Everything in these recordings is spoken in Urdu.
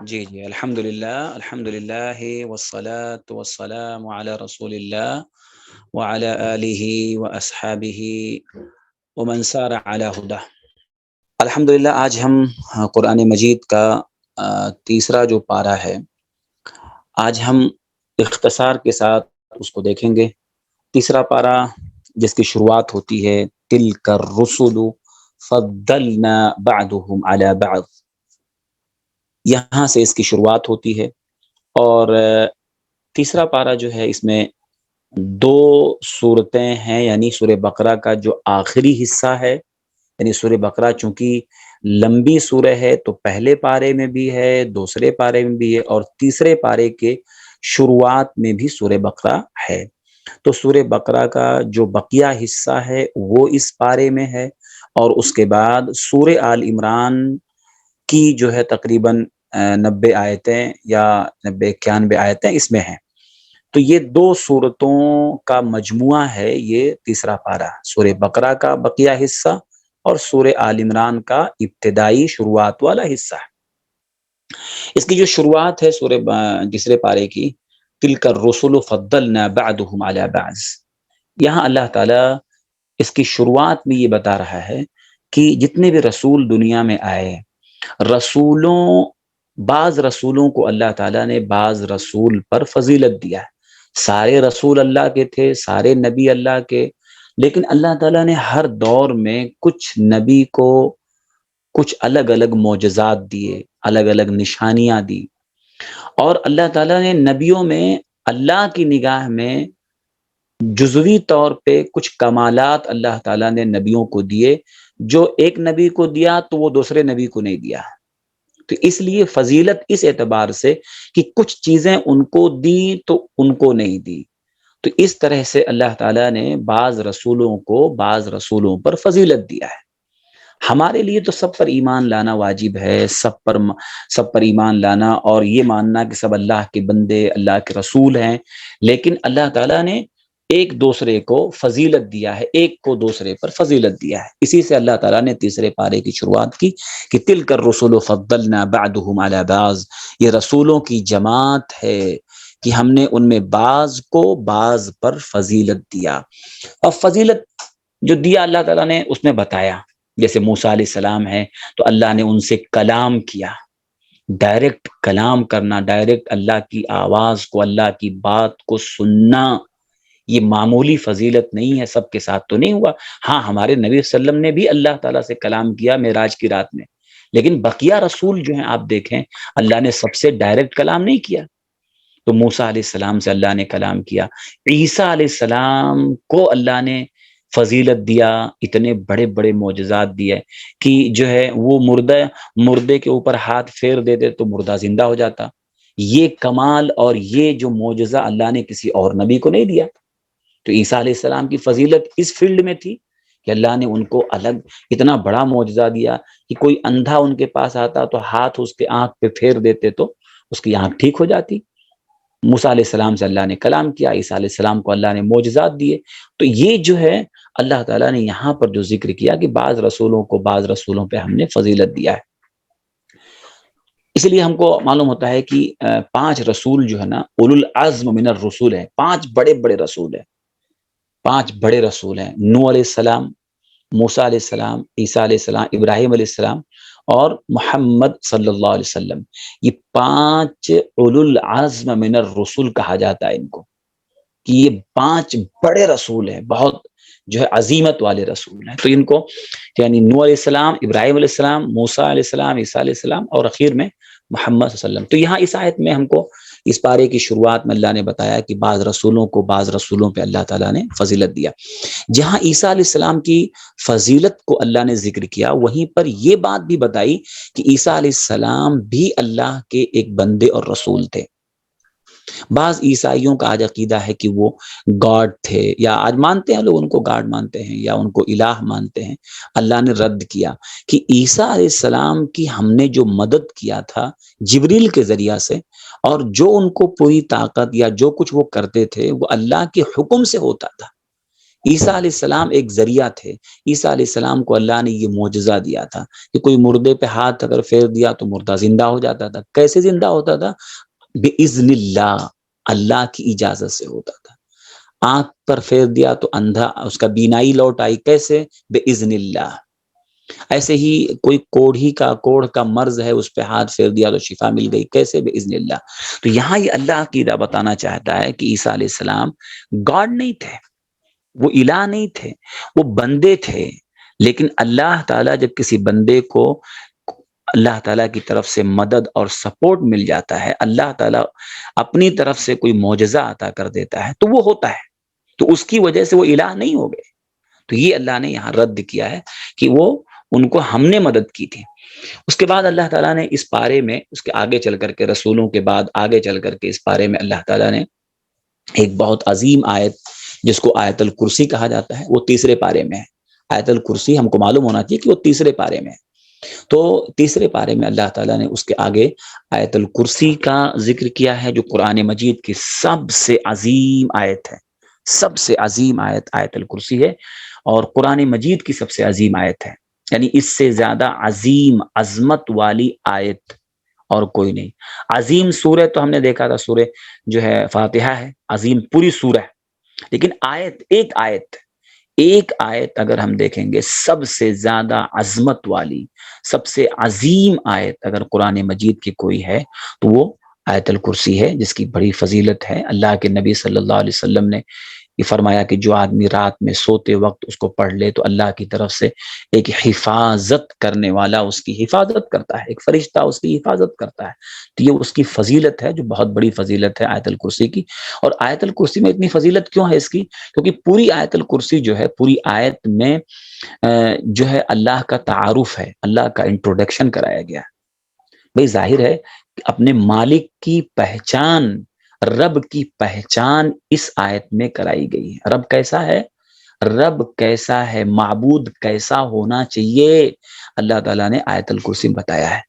جی جی، الحمدللہ والصلاة والسلام علی رسول اللہ وعلی آلہ واصحابہ ومن سار علی ہدہ۔ الحمدللہ آج ہم قرآن مجید کا تیسرا جو پارہ ہے، آج ہم اختصار کے ساتھ اس کو دیکھیں گے۔ تیسرا پارہ جس کی شروعات ہوتی ہے تلک الرسل فضلنا بعضهم علی بعض، یہاں سے اس کی شروعات ہوتی ہے۔ اور تیسرا پارہ جو ہے اس میں دو صورتیں ہیں، یعنی سورہ بقرہ کا جو آخری حصہ ہے، یعنی سورہ بقرہ چونکہ لمبی سورہ ہے تو پہلے پارے میں بھی ہے، دوسرے پارے میں بھی ہے، اور تیسرے پارے کے شروعات میں بھی سورہ بقرہ ہے۔ تو سورہ بقرہ کا جو بقیہ حصہ ہے وہ اس پارے میں ہے، اور اس کے بعد سورہ آل عمران کی جو ہے تقریباً 90 آیتیں یا 90-91 آیتیں اس میں ہیں۔ تو یہ دو صورتوں کا مجموعہ ہے یہ تیسرا پارہ، سورہ بقرہ کا بقیہ حصہ اور سورہ آل عمران کا ابتدائی شروعات والا حصہ ہے۔ اس کی جو شروعات ہے سورہ تیسرے پارے کی، تلک الرسل فضلنا بعضهم علی بعض، یہاں اللہ تعالی اس کی شروعات میں یہ بتا رہا ہے کہ جتنے بھی رسول دنیا میں آئے، بعض رسولوں کو اللہ تعالیٰ نے بعض رسول پر فضیلت دیا ہے۔ سارے رسول اللہ کے تھے، سارے نبی اللہ کے، لیکن اللہ تعالیٰ نے ہر دور میں کچھ نبی کو کچھ الگ الگ معجزات دیے، الگ الگ نشانیاں دی، اور اللہ تعالیٰ نے نبیوں میں اللہ کی نگاہ میں جزوی طور پہ کچھ کمالات اللہ تعالیٰ نے نبیوں کو دیے، جو ایک نبی کو دیا تو وہ دوسرے نبی کو نہیں دیا۔ تو اس لیے فضیلت اس اعتبار سے کہ کچھ چیزیں ان کو دی تو ان کو نہیں دی۔ تو اس طرح سے اللہ تعالیٰ نے بعض رسولوں کو بعض رسولوں پر فضیلت دیا ہے۔ ہمارے لیے تو سب پر ایمان لانا واجب ہے، سب پر ایمان لانا اور یہ ماننا کہ سب اللہ کے بندے، اللہ کے رسول ہیں، لیکن اللہ تعالیٰ نے ایک دوسرے کو فضیلت دیا ہے، ایک کو دوسرے پر فضیلت دیا ہے۔ اسی سے اللہ تعالیٰ نے تیسرے پارے کی شروعات کی کہ تلک الرسل فضلنا بعضهم علی بعض، یہ رسولوں کی جماعت ہے کہ ہم نے ان میں بعض کو بعض پر فضیلت دیا۔ اور فضیلت جو دیا اللہ تعالیٰ نے اس میں بتایا، جیسے موسیٰ علیہ السلام ہے تو اللہ نے ان سے کلام کیا، ڈائریکٹ کلام کرنا، ڈائریکٹ اللہ کی آواز کو، اللہ کی بات کو سننا، یہ معمولی فضیلت نہیں ہے، سب کے ساتھ تو نہیں ہوا۔ ہاں، ہمارے نبی صلی اللہ علیہ وسلم نے بھی اللہ تعالیٰ سے کلام کیا معراج کی رات میں، لیکن بقیہ رسول جو ہیں آپ دیکھیں اللہ نے سب سے ڈائریکٹ کلام نہیں کیا۔ تو موسیٰ علیہ السلام سے اللہ نے کلام کیا، عیسیٰ علیہ السلام کو اللہ نے فضیلت دیا، اتنے بڑے بڑے معجزات دیے کہ جو ہے وہ مردے کے اوپر ہاتھ پھیر دیتے تو مردہ زندہ ہو جاتا۔ یہ کمال اور یہ جو معجزہ اللہ نے کسی اور نبی کو نہیں دیا۔ تو عیسیٰ علیہ السلام کی فضیلت اس فیلڈ میں تھی کہ اللہ نے ان کو الگ اتنا بڑا معجزہ دیا کہ کوئی اندھا ان کے پاس آتا تو ہاتھ اس کے آنکھ پہ پھیر دیتے تو اس کی آنکھ ٹھیک ہو جاتی۔ موسیٰ علیہ السلام سے اللہ نے کلام کیا، عیسیٰ علیہ السلام کو اللہ نے معجزات دیے۔ تو یہ جو ہے اللہ تعالیٰ نے یہاں پر جو ذکر کیا کہ بعض رسولوں کو بعض رسولوں پہ ہم نے فضیلت دیا ہے، اس لیے ہم کو معلوم ہوتا ہے کہ 5 رسول جو ہے نا اولو العزم من الرسول ہیں، 5 بڑے بڑے رسول ہیں، 5 بڑے رسول ہیں۔ نوح علیہ السلام، موسیٰ علیہ السلام، عیسیٰ علیہ السلام، ابراہیم علیہ السلام اور محمد صلی اللہ علیہ وسلم، یہ 5 اولو العزم من الرسول کہا جاتا ہے ان کو، کہ یہ 5 بڑے رسول ہیں، بہت جو ہے عظیمت والے رسول ہیں۔ تو ان کو یعنی نوح علیہ السلام، ابراہیم علیہ السلام، موسیٰ علیہ السلام، عیسیٰ علیہ السلام اور اخیر میں محمد صلی اللہ علیہ وسلم۔ تو یہاں اس آیت میں ہم کو اس پارے کی شروعات میں اللہ نے بتایا کہ بعض رسولوں کو بعض رسولوں پہ اللہ تعالیٰ نے فضیلت دیا۔ جہاں عیسیٰ علیہ السلام کی فضیلت کو اللہ نے ذکر کیا، وہیں پر یہ بات بھی بتائی کہ عیسیٰ علیہ السلام بھی اللہ کے ایک بندے اور رسول تھے۔ بعض عیسائیوں کا آج عقیدہ ہے کہ وہ گاڈ تھے، یا آج مانتے ہیں لوگ ان کو گاڈ مانتے ہیں یا ان کو الہ مانتے ہیں۔ اللہ نے رد کیا کہ عیسیٰ علیہ السلام کی ہم نے جو مدد کیا تھا جبریل کے ذریعہ سے، اور جو ان کو پوری طاقت یا جو کچھ وہ کرتے تھے وہ اللہ کے حکم سے ہوتا تھا، عیسیٰ علیہ السلام ایک ذریعہ تھے. عیسیٰ علیہ السلام کو اللہ نے یہ معجزہ دیا تھا کہ کوئی مردے پہ ہاتھ اگر پھیر دیا تو مردہ زندہ ہو جاتا تھا. کیسے زندہ ہوتا تھا؟ بِإِذْنِ اللہ، اللہ کی اجازت سے ہوتا تھا. آنکھ پر پھیر دیا تو اندھا اس کا بینائی لوٹ آئی. کیسے؟ بِإِذْنِ اللہ. ایسے ہی کوئی کوڑھ کا مرض ہے، اس پہ ہاتھ پھیر دیا تو شفا مل گئی. کیسے؟ بِإِذْنِ اللہ. تو یہاں یہ اللہ عقیدہ بتانا چاہتا ہے کہ عیسیٰ علیہ السلام گاڈ نہیں تھے، وہ الہ نہیں تھے، وہ بندے تھے. لیکن اللہ تعالیٰ جب کسی بندے کو اللہ تعالیٰ کی طرف سے مدد اور سپورٹ مل جاتا ہے، اللہ تعالیٰ اپنی طرف سے کوئی معجزہ عطا کر دیتا ہے تو وہ ہوتا ہے. تو اس کی وجہ سے وہ الہ نہیں ہو گئے. تو یہ اللہ نے یہاں رد کیا ہے کہ وہ ان کو ہم نے مدد کی تھی. اس کے بعد اللہ تعالیٰ نے اس پارے میں، اس کے آگے چل کر کے، رسولوں کے بعد آگے چل کر کے اس پارے میں اللہ تعالیٰ نے ایک بہت عظیم آیت جس کو آیت الکرسی کہا جاتا ہے، وہ تیسرے پارے میں ہے. آیت الکرسی ہم کو معلوم ہونا چاہیے کہ وہ تیسرے پارے میں ہے. تو تیسرے پارے میں اللہ تعالیٰ نے اس کے آگے آیت الکرسی کا ذکر کیا ہے، جو قرآن مجید کی سب سے عظیم آیت ہے. سب سے عظیم آیت آیت الکرسی ہے، اور قرآن مجید کی سب سے عظیم آیت ہے. یعنی اس سے زیادہ عظیم عظمت والی آیت اور کوئی نہیں. عظیم سورہ تو ہم نے دیکھا تھا، سورہ جو ہے فاتحہ ہے، عظیم پوری سورہ. لیکن آیت ایک آیت اگر ہم دیکھیں گے سب سے زیادہ عظمت والی، سب سے عظیم آیت اگر قرآن مجید کی کوئی ہے تو وہ آیت الکرسی ہے، جس کی بڑی فضیلت ہے. اللہ کے نبی صلی اللہ علیہ وسلم نے یہ فرمایا کہ جو آدمی رات میں سوتے وقت اس کو پڑھ لے تو اللہ کی طرف سے ایک حفاظت کرنے والا اس کی حفاظت کرتا ہے، ایک فرشتہ اس کی حفاظت کرتا ہے. تو یہ اس کی فضیلت ہے، جو بہت بڑی فضیلت ہے آیت الکرسی کی. اور آیت الکرسی میں اتنی فضیلت کیوں ہے اس کی؟ کیونکہ پوری آیت الکرسی جو ہے، پوری آیت میں جو ہے اللہ کا تعارف ہے، اللہ کا انٹروڈکشن کرایا گیا ہے. بھئی ظاہر ہے کہ اپنے مالک کی پہچان، رب کی پہچان اس آیت میں کرائی گئی ہے. رب کیسا ہے؟ رب کیسا ہے، معبود کیسا ہونا چاہیے، اللہ تعالیٰ نے آیت الکرسی میں بتایا ہے.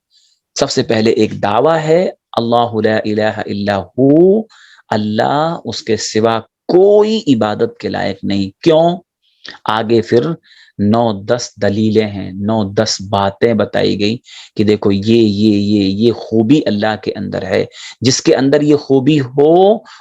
سب سے پہلے ایک دعویٰ ہے، اللہ لا الہ الا ہو، اللہ اس کے سوا کوئی عبادت کے لائق نہیں. کیوں؟ آگے پھر 9-10 دلیلیں ہیں، 9-10 باتیں بتائی گئی کہ دیکھو یہ خوبی اللہ کے اندر ہے. جس کے اندر یہ خوبی ہو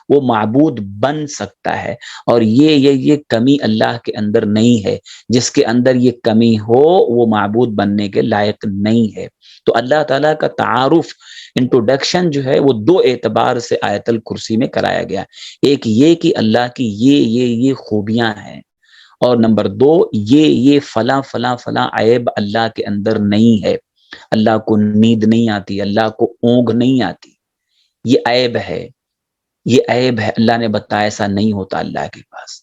وہ معبود بن سکتا ہے، اور یہ کمی اللہ کے اندر نہیں ہے. جس کے اندر یہ کمی ہو وہ معبود بننے کے لائق نہیں ہے. تو اللہ تعالیٰ کا تعارف، انٹروڈکشن جو ہے وہ دو اعتبار سے آیت الکرسی میں کرایا گیا. ایک یہ کہ اللہ کی یہ خوبیاں ہیں، اور نمبر 2 یہ فلاں فلاں فلاں عیب اللہ کے اندر نہیں ہے. اللہ کو نیند نہیں آتی، اللہ کو اونگ نہیں آتی، یہ عیب ہے، یہ عیب ہے. اللہ نے بتایا ایسا نہیں ہوتا اللہ کے پاس.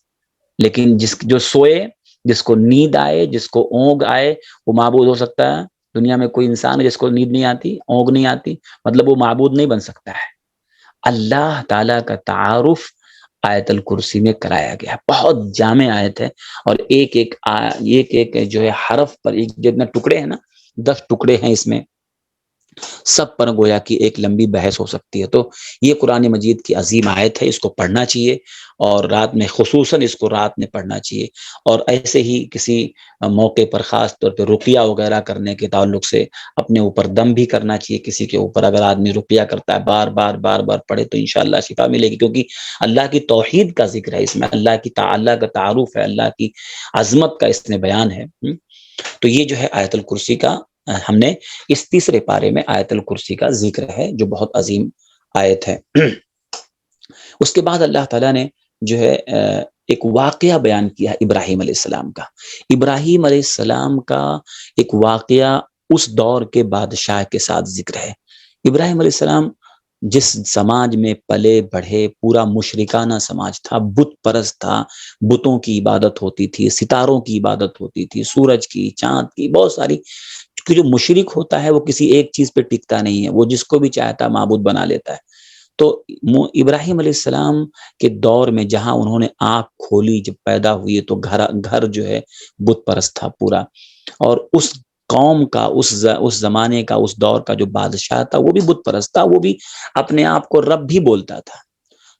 لیکن جو سوئے، جس کو نیند آئے، جس کو اونگ آئے، وہ معبود ہو سکتا ہے. دنیا میں کوئی انسان ہے جس کو نیند نہیں آتی، اونگ نہیں آتی، مطلب وہ معبود نہیں بن سکتا ہے. اللہ تعالیٰ کا تعارف آیت الکرسی میں کرایا گیا. بہت جامع آیت ہے، اور ایک ایک جو ہے حرف پر ایک جتنا ٹکڑے ہیں نا، 10 ٹکڑے ہیں اس میں، سب پر گویا کی ایک لمبی بحث ہو سکتی ہے. تو یہ قرآن مجید کی عظیم آیت ہے، اس کو پڑھنا چاہیے، اور رات میں خصوصاً اس کو رات میں پڑھنا چاہیے. اور ایسے ہی کسی موقع پر خاص طور پہ رقیہ وغیرہ کرنے کے تعلق سے اپنے اوپر دم بھی کرنا چاہیے. کسی کے اوپر اگر آدمی رقیہ کرتا ہے، بار بار پڑھے تو انشاءاللہ شفا ملے گی، کیونکہ اللہ کی توحید کا ذکر ہے اس میں، اللہ کا تعارف ہے، اللہ کی عظمت کا اس میں بیان ہے. تو یہ جو ہے آیت الکرسی کا، ہم نے اس تیسرے پارے میں آیت الکرسی کا ذکر ہے، جو بہت عظیم آیت ہے. اس کے بعد اللہ تعالیٰ نے جو ہے ایک واقعہ بیان کیا ابراہیم علیہ السلام کا. ابراہیم علیہ السلام کا ایک واقعہ اس دور کے بادشاہ کے ساتھ ذکر ہے. ابراہیم علیہ السلام جس سماج میں پلے بڑھے، پورا مشرکانہ سماج تھا، بت پرست تھا، بتوں کی عبادت ہوتی تھی، ستاروں کی عبادت ہوتی تھی، سورج کی، چاند کی، بہت ساری. کہ جو مشرک ہوتا ہے وہ کسی ایک چیز پہ ٹکتا نہیں ہے، وہ جس کو بھی چاہتا معبود بنا لیتا ہے. تو ابراہیم علیہ السلام کے دور میں جہاں انہوں نے آنکھ کھولی، جب پیدا ہوئی، تو گھر جو ہے بت پرست تھا پورا. اور اس قوم کا، اس زمانے کا، اس دور کا جو بادشاہ تھا وہ بھی بت پرست تھا، وہ بھی اپنے آپ کو رب بھی بولتا تھا.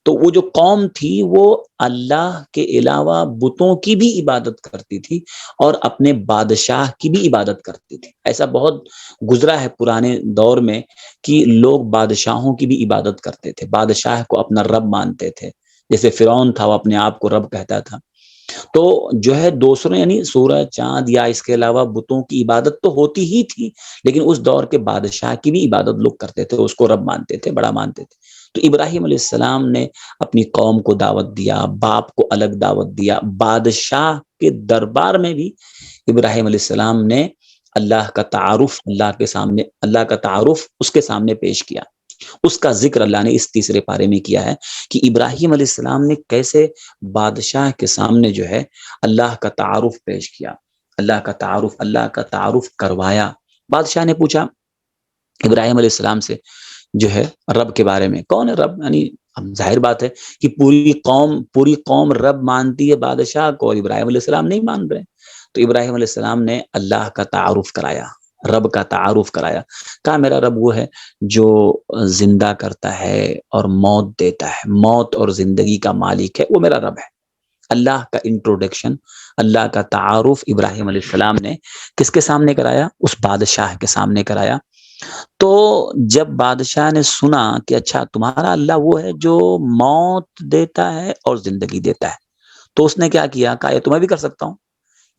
تو وہ جو قوم تھی وہ اللہ کے علاوہ بتوں کی بھی عبادت کرتی تھی اور اپنے بادشاہ کی بھی عبادت کرتی تھی. ایسا بہت گزرا ہے پرانے دور میں کہ لوگ بادشاہوں کی بھی عبادت کرتے تھے، بادشاہ کو اپنا رب مانتے تھے. جیسے فرعون تھا، وہ اپنے آپ کو رب کہتا تھا. تو جو ہے دوسروں یعنی سورج چاند یا اس کے علاوہ بتوں کی عبادت تو ہوتی ہی تھی، لیکن اس دور کے بادشاہ کی بھی عبادت لوگ کرتے تھے، اس کو رب مانتے تھے، بڑا مانتے تھے. تو ابراہیم علیہ السلام نے اپنی قوم کو دعوت دیا، باپ کو الگ دعوت دیا، بادشاہ کے دربار میں بھی ابراہیم علیہ السلام نے اللہ کا تعارف اللہ کا تعارف اس کے سامنے پیش کیا. اس کا ذکر اللہ نے اس تیسرے پارے میں کیا ہے کہ ابراہیم علیہ السلام نے کیسے بادشاہ کے سامنے جو ہے اللہ کا تعارف پیش کیا، اللہ کا تعارف کروایا. بادشاہ نے پوچھا ابراہیم علیہ السلام سے جو ہے رب کے بارے میں، کون ہے رب؟ یعنی اب ظاہر بات ہے کہ پوری قوم رب مانتی ہے بادشاہ کو، اور ابراہیم علیہ السلام نہیں مان رہے. تو ابراہیم علیہ السلام نے اللہ کا تعارف کرایا، رب کا تعارف کرایا. کہا میرا رب وہ ہے جو زندہ کرتا ہے اور موت دیتا ہے، موت اور زندگی کا مالک ہے، وہ میرا رب ہے. اللہ کا انٹروڈکشن، اللہ کا تعارف ابراہیم علیہ السلام نے کس کے سامنے کرایا؟ اس بادشاہ کے سامنے کرایا. تو جب بادشاہ نے سنا کہ اچھا تمہارا اللہ وہ ہے جو موت دیتا ہے اور زندگی دیتا ہے، تو اس نے کیا کیا؟ کہا یہ تو میں بھی کر سکتا ہوں،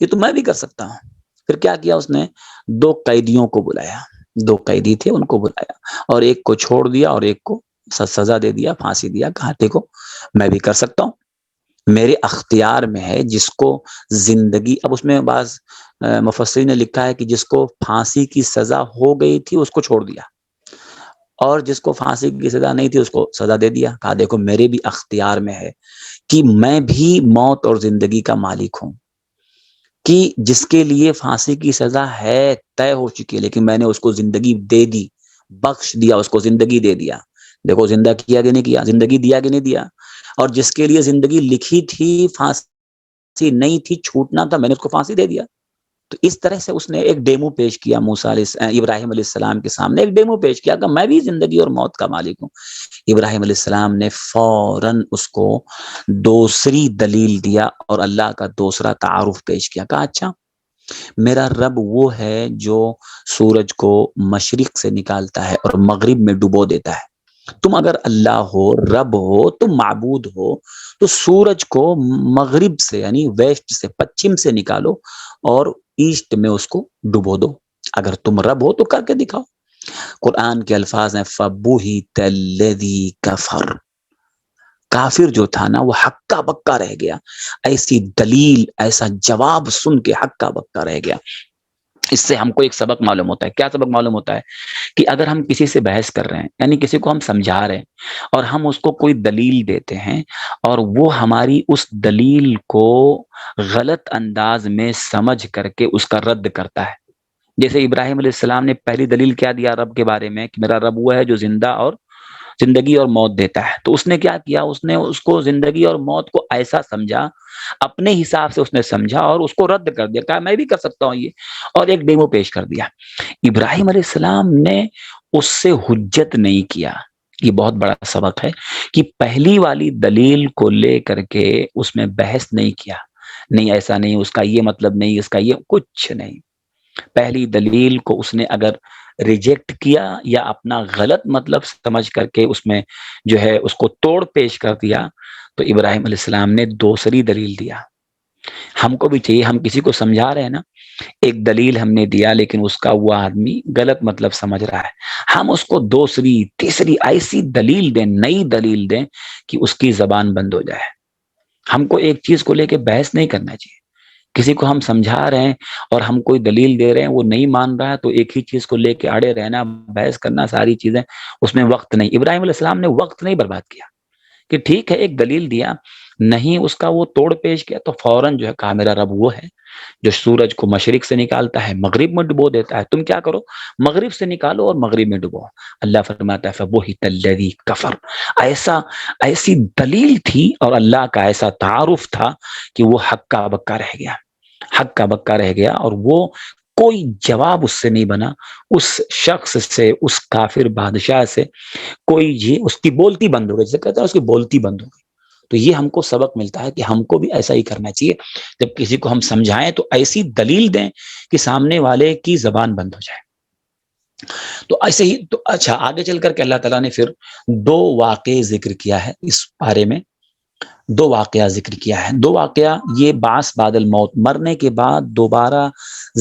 یہ تو میں بھی کر سکتا ہوں. پھر کیا کیا؟ اس نے 2 قیدیوں کو بلایا، 2 قیدی تھے ان کو بلایا، اور ایک کو چھوڑ دیا اور ایک کو سزا دے دیا، پھانسی دیا. کہا دیکھو میں بھی کر سکتا ہوں، میرے اختیار میں ہے. جس کو زندگی، اب اس میں بعض مفسرین نے لکھا ہے کہ جس کو پھانسی کی سزا ہو گئی تھی اس کو چھوڑ دیا، اور جس کو پھانسی کی سزا نہیں تھی اس کو سزا دے دیا. کہا دیکھو میرے بھی اختیار میں ہے کہ میں بھی موت اور زندگی کا مالک ہوں، کہ جس کے لیے پھانسی کی سزا ہے طے ہو چکی ہے لیکن میں نے اس کو زندگی دے دی، بخش دیا، اس کو زندگی دے دیا. دیکھو زندہ کیا کہ نہیں کیا، زندگی دیا کہ نہیں دیا. اور جس کے لیے زندگی لکھی تھی، پھانسی نہیں تھی، چھوٹنا تھا، میں نے اس کو پھانسی دے دیا. تو اس طرح سے اس نے ایک ڈیمو پیش کیا ابراہیم علیہ السلام کے سامنے، ایک ڈیمو پیش کیا کہ میں بھی زندگی اور موت کا مالک ہوں. ابراہیم علیہ السلام نے فوراً اس کو دوسری دلیل دیا اور اللہ کا دوسرا تعارف پیش کیا. کہا اچھا میرا رب وہ ہے جو سورج کو مشرق سے نکالتا ہے اور مغرب میں ڈبو دیتا ہے. تم اگر اللہ ہو، رب ہو، تم معبود ہو، تو سورج کو مغرب سے یعنی ویسٹ سے، پچھم سے نکالو اور ایسٹ میں اس کو ڈبو دو. اگر تم رب ہو تو کر کے دکھاؤ. قرآن کے الفاظ ہیں فَبُهِتَ الَّذِي كَفَرَ، کافر جو تھا نا وہ ہکا بکا رہ گیا. ایسی دلیل، ایسا جواب سن کے ہکا بکا رہ گیا. اس سے ہم کو ایک سبق معلوم ہوتا ہے. کیا سبق معلوم ہوتا ہے؟ کہ اگر ہم کسی سے بحث کر رہے ہیں، یعنی کسی کو ہم سمجھا رہے ہیں اور ہم اس کو کوئی دلیل دیتے ہیں اور وہ ہماری اس دلیل کو غلط انداز میں سمجھ کر کے اس کا رد کرتا ہے. جیسے ابراہیم علیہ السلام نے پہلی دلیل کیا دیا رب کے بارے میں کہ میرا رب وہ ہے جو زندگی اور موت دیتا ہے. تو اس نے کیا کیا؟ اس نے اس کو زندگی اور موت کو ایسا سمجھا، اپنے حساب سے اس نے سمجھا اور اس کو رد کر دیا. کہا میں بھی کر سکتا ہوں یہ، اور ایک ڈیمو پیش کر دیا. ابراہیم علیہ السلام نے اس سے حجت نہیں کیا. یہ بہت بڑا سبق ہے کہ پہلی والی دلیل کو لے کر کے اس میں بحث نہیں کیا، نہیں ایسا نہیں، اس کا یہ مطلب نہیں، اس کا یہ کچھ نہیں. پہلی دلیل کو اس نے اگر ریجیکٹ کیا یا اپنا غلط مطلب سمجھ کر کے اس میں جو ہے اس کو توڑ پیش کر دیا، تو ابراہیم علیہ السلام نے دوسری دلیل دیا. ہم کو بھی چاہیے، ہم کسی کو سمجھا رہے ہیں نا، ایک دلیل ہم نے دیا لیکن اس کا وہ آدمی غلط مطلب سمجھ رہا ہے، ہم اس کو دوسری تیسری ایسی دلیل دیں، نئی دلیل دیں کہ اس کی زبان بند ہو جائے. ہم کو ایک چیز کو لے کے بحث نہیں کرنا چاہیے. کسی کو ہم سمجھا رہے ہیں اور ہم کوئی دلیل دے رہے ہیں، وہ نہیں مان رہا ہے، تو ایک ہی چیز کو لے کے اڑے رہنا، بحث کرنا، ساری چیزیں اس میں وقت نہیں. ابراہیم علیہ السلام نے وقت نہیں برباد کیا کہ ٹھیک ہے ایک دلیل دیا، نہیں اس کا وہ توڑ پیش کیا، تو فوراً جو ہے کہا میرا رب وہ ہے جو سورج کو مشرق سے نکالتا ہے، مغرب میں ڈبو دیتا ہے. تم کیا کرو؟ مغرب سے نکالو اور مغرب میں ڈبو. اللہ فرماتا ہے فَبُهِتَ الَّذِي كَفَرَ. ایسی دلیل تھی اور اللہ کا ایسا تعارف تھا کہ وہ ہکا بکا رہ گیا، ہکا بکا رہ گیا. اور وہ کوئی جواب اس سے نہیں بنا، اس شخص سے، اس کافر بادشاہ سے کوئی، یہ اس کی بولتی بند ہو گئی، جسے کہتے ہیں اس کی بولتی بند ہو گئی۔ تو یہ ہم کو سبق ملتا ہے کہ ہم کو بھی ایسا ہی کرنا چاہیے، جب کسی کو ہم سمجھائیں تو ایسی دلیل دیں کہ سامنے والے کی زبان بند ہو جائے۔ تو ایسے ہی تو اچھا، آگے چل کر کے اللہ تعالیٰ نے پھر دو واقعے ذکر کیا ہے اس بارے میں، دو واقعہ ذکر کیا ہے۔ دو واقعہ یہ بعث بعد الموت، مرنے کے بعد دوبارہ